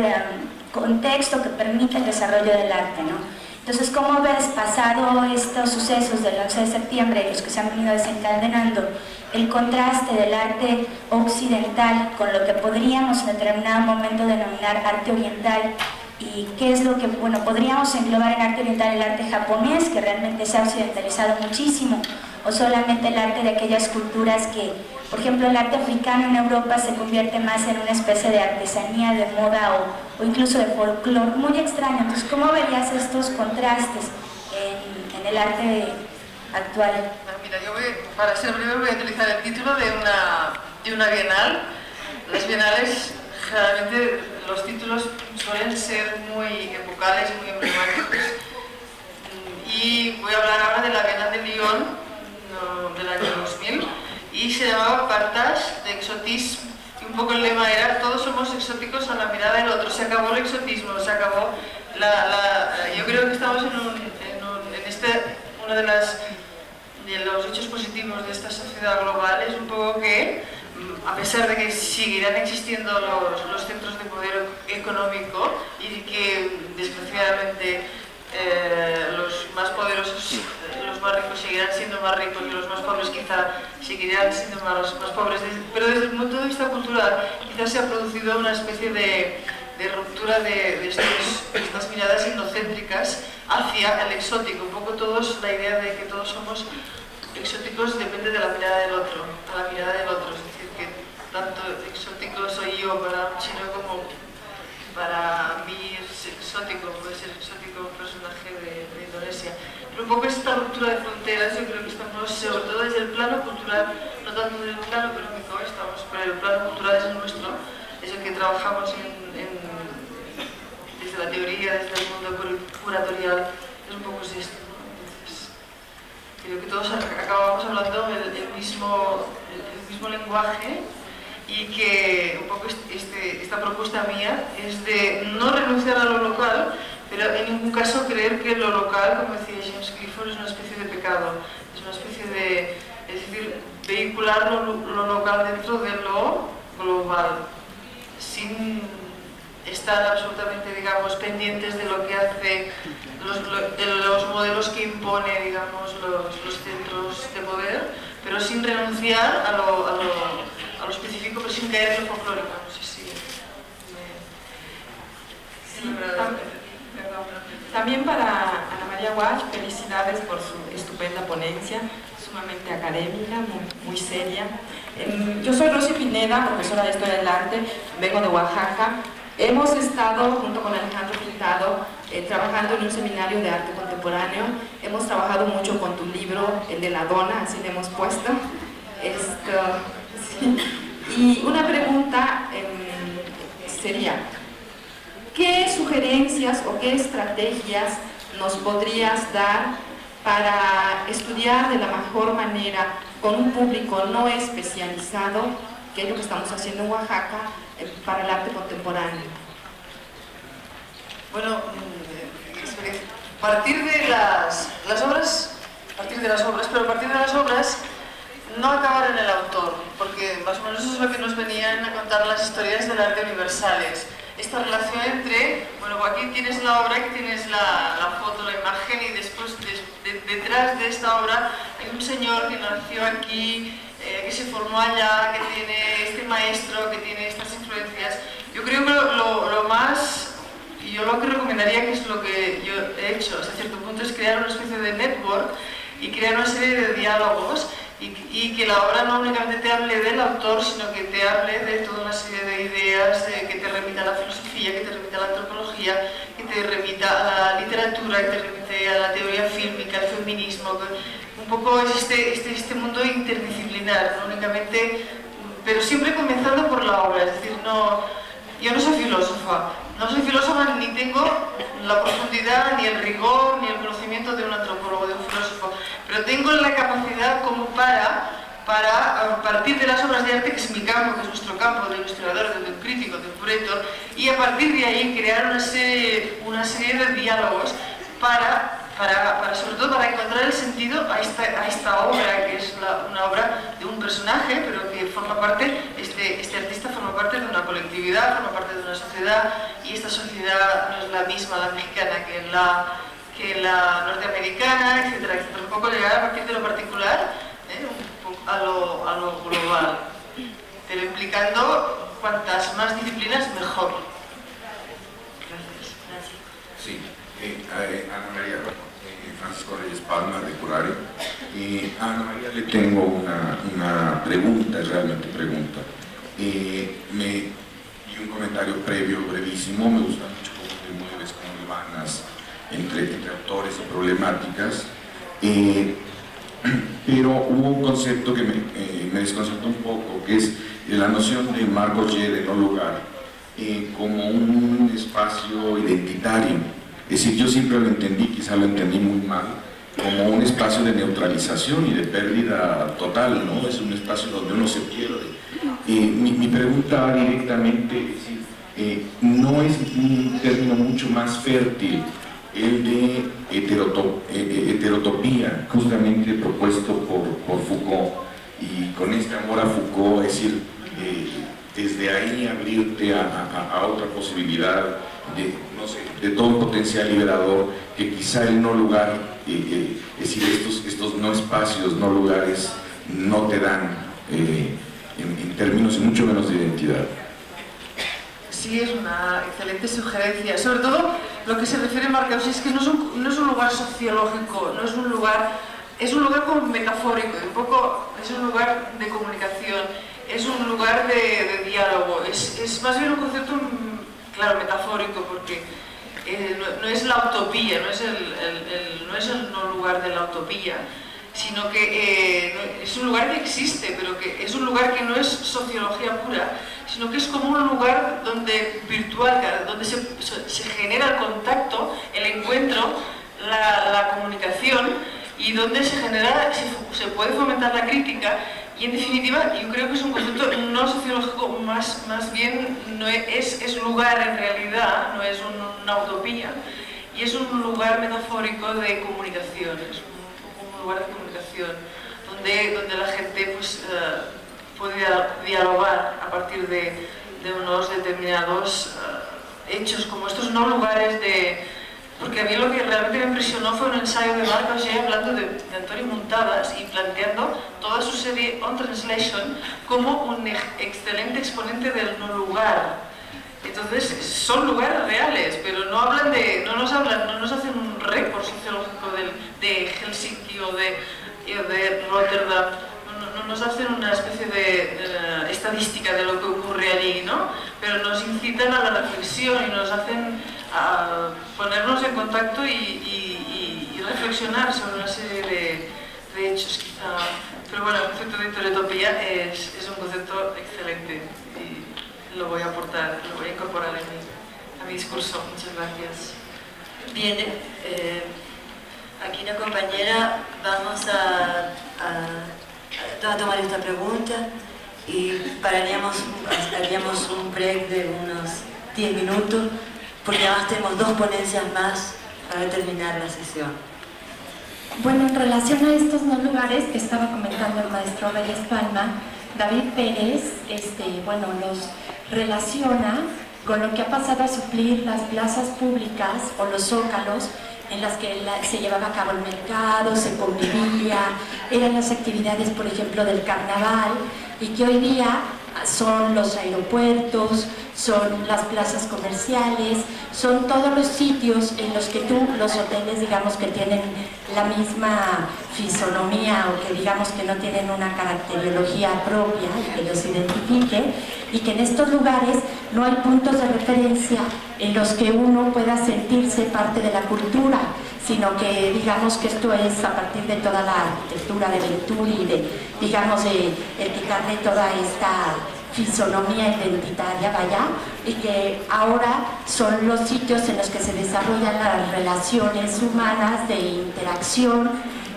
contexto que permite el desarrollo del arte, ¿no? Entonces, ¿cómo ves, pasado estos sucesos del 11 de septiembre y los que se han venido desencadenando, el contraste del arte occidental con lo que podríamos en determinado momento denominar arte oriental? ¿Y qué es lo que, bueno, podríamos englobar en arte oriental el arte japonés, que realmente se ha occidentalizado muchísimo, o solamente el arte de aquellas culturas que, por ejemplo, el arte africano en Europa se convierte más en una especie de artesanía, de moda o incluso de folclore, muy extraño? Entonces, ¿cómo verías estos contrastes en el arte actual? Mira, yo para ser breve voy a utilizar el título de una bienal. Las bienales, generalmente los títulos suelen ser muy epocales, muy emblemáticos. Y voy a hablar ahora de la Bienal de Lyon del año 2000, y se llamaba Partage de exotisme, y un poco el lema era: todos somos exóticos a la mirada del otro. Se acabó el exotismo, se acabó yo creo que estamos en uno de los hechos positivos de esta sociedad global es un poco que, a pesar de que seguirán existiendo los centros de poder económico y que desgraciadamente los más poderosos, los más ricos seguirán siendo más ricos y los más pobres quizá seguirán siendo más pobres, pero desde el punto de vista cultural quizás se ha producido una especie de ruptura de estas miradas etnocéntricas hacia el exótico. Un poco todos, la idea de que todos somos exóticos depende de la mirada del otro, a la mirada del otro, es decir, que tanto exótico soy yo para un chino como para mí es exótico, puede ser exótico un personaje de Indonesia. Pero un poco esta ruptura de fronteras, yo creo que estamos, sobre todo desde el plano cultural, no tanto desde el plano económico, estamos, pero el plano cultural es el nuestro, es el que trabajamos desde la teoría, desde el mundo curatorial, es un poco esto, ¿no? Entonces, creo que todos acabamos hablando el mismo lenguaje, y que un poco esta propuesta mía es de no renunciar a lo local, pero en ningún caso creer que lo local, como decía James Clifford, es una especie de pecado, es una especie de, es decir, vehicular lo local dentro de lo global, sin estar absolutamente, digamos, pendientes de lo que hace, de los modelos que impone, digamos, los centros de poder, pero sin renunciar a lo específico, pero sin caer en lo folclórico. No sé si También para Ana María Walsh, felicidades por su estupenda ponencia, sumamente académica, muy seria. Yo soy Rosy Pineda, profesora de Historia del Arte, vengo de Oaxaca. Hemos estado, junto con Alejandro Pintado, trabajando en un seminario de arte contemporáneo. Hemos trabajado mucho con tu libro, el de la dona, así le hemos puesto. Sí. Y una pregunta sería, ¿qué sugerencias o qué estrategias nos podrías dar para estudiar de la mejor manera con un público no especializado, que es lo que estamos haciendo en Oaxaca, para el arte contemporáneo? Bueno, partir de las obras, pero a partir de las obras no acabar en el autor, porque más o menos eso es lo que nos venían a contar las historias del arte universales. Esta relación entre, bueno, aquí tienes la obra, aquí tienes la foto, la imagen, y después detrás detrás de esta obra hay un señor que nació aquí, que se formó allá, que tiene este maestro, que tiene estas influencias. Yo creo que lo más, y yo lo que recomendaría, que es lo que yo he hecho hasta cierto punto, es crear una especie de network y crear una serie de diálogos y que la obra no únicamente te hable del autor, sino que te hable de toda una serie de ideas, que te remita a la filosofía, que te remita a la antropología, que te remita a la literatura, que te remite a la teoría fílmica, al feminismo. Un poco es este mundo interdisciplinar, no únicamente, pero siempre comenzando por la obra. Es decir, yo no soy filósofa, ni tengo la profundidad, ni el rigor, ni el conocimiento de un antropólogo, de un filósofo, pero tengo la capacidad como para a partir de las obras de arte, que es mi campo, que es nuestro campo, del ilustrador, del crítico, del curator, y a partir de ahí crear una serie de diálogos sobre todo para encontrar el sentido a esta obra, que es una obra de un personaje, pero que forma parte, este artista forma parte de una colectividad, forma parte de una sociedad, y esta sociedad no es la misma, la mexicana, que la norteamericana, etcétera, etcétera. Un poco llegar a partir de lo particular, un poco a lo global, pero implicando cuantas más disciplinas, mejor. Gracias. Sí, Ana María, Francisco Reyes Palma, de Curare. A Ana María le tengo una pregunta, realmente pregunta. Y un comentario previo, brevísimo. Me gusta mucho cómo te mueves, cómo hilvanas entre autores y problemáticas. Pero hubo un concepto que me desconcertó un poco, que es la noción de Marcos G. de no lugar, como un espacio identitario. Es decir, yo siempre lo entendí, quizá lo entendí muy mal, como un espacio de neutralización y de pérdida total, ¿no? Es un espacio donde uno se pierde. Mi pregunta va directamente, es decir, ¿no es un término mucho más fértil el de heterotopía, justamente propuesto por Foucault, y con este amor a Foucault, es decir, desde ahí abrirte a otra posibilidad de todo un potencial liberador, que quizá el no lugar, es decir, estos no espacios, no lugares, no te dan en términos y mucho menos de identidad? Sí, es una excelente sugerencia. Sobre todo, lo que se refiere Marcos es que no es un lugar sociológico, no es un lugar como metafórico, un poco es un lugar de comunicación, es un lugar de diálogo, es más bien un concepto, claro, metafórico, porque no es la utopía, no es el no lugar de la utopía, sino que es un lugar que existe, pero que es un lugar que no es sociología pura, sino que es como un lugar virtual, donde se genera el contacto, el encuentro, la comunicación, y donde se puede fomentar la crítica. Y en definitiva, yo creo que es un concepto no sociológico, más bien no es lugar en realidad, no es una utopía, y es un lugar metafórico de comunicación, es un lugar de comunicación donde la gente pues, puede dialogar a partir de unos determinados hechos, como estos no lugares de... Porque a mí lo que realmente me impresionó fue un ensayo de Marcos G. hablando de Antonio Muntadas y planteando toda su serie On Translation como un excelente exponente del no lugar. Entonces, son lugares reales, pero no nos hacen un récord sociológico de Helsinki o de Rotterdam, no nos hacen una especie de estadística de lo que ocurre allí, ¿no? Pero nos incitan a la reflexión y nos hacen a ponernos en contacto y reflexionar sobre una serie de hechos, quizá. Pero bueno, el concepto de heterotopía es un concepto excelente y lo voy a aportar, lo voy a incorporar a mi discurso. Muchas gracias. Bien, aquí la compañera vamos a tomar esta pregunta y haríamos un break de unos 10 minutos, porque además tenemos 2 ponencias más para terminar la sesión. Bueno, en relación a estos no lugares que estaba comentando el maestro Reyes Palma, David Pérez los relaciona con lo que ha pasado a suplir las plazas públicas o los zócalos en las que se llevaba a cabo el mercado, se convivía, eran las actividades, por ejemplo, del carnaval, y que hoy día son los aeropuertos, son las plazas comerciales, son todos los sitios en los que los hoteles, digamos, que tienen la misma fisonomía o que digamos que no tienen una caracterología propia y que los identifique, y que en estos lugares no hay puntos de referencia en los que uno pueda sentirse parte de la cultura, sino que digamos que esto es a partir de toda la arquitectura de Venturi y de, digamos, de quitarle toda esta fisonomía identitaria, vaya, y que ahora son los sitios en los que se desarrollan las relaciones humanas de interacción,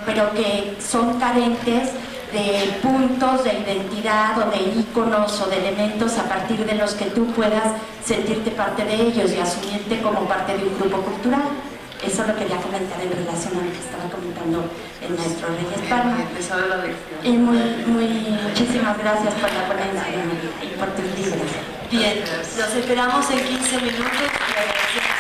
pero que son carentes de puntos de identidad o de íconos o de elementos a partir de los que tú puedas sentirte parte de ellos y asumirte como parte de un grupo cultural. Eso lo quería comentar en relación a lo que estaba comentando el maestro Reyes Palma. Y muchísimas gracias por la ponencia y por tus libros. Bien, los esperamos en 15 minutos y agradecemos.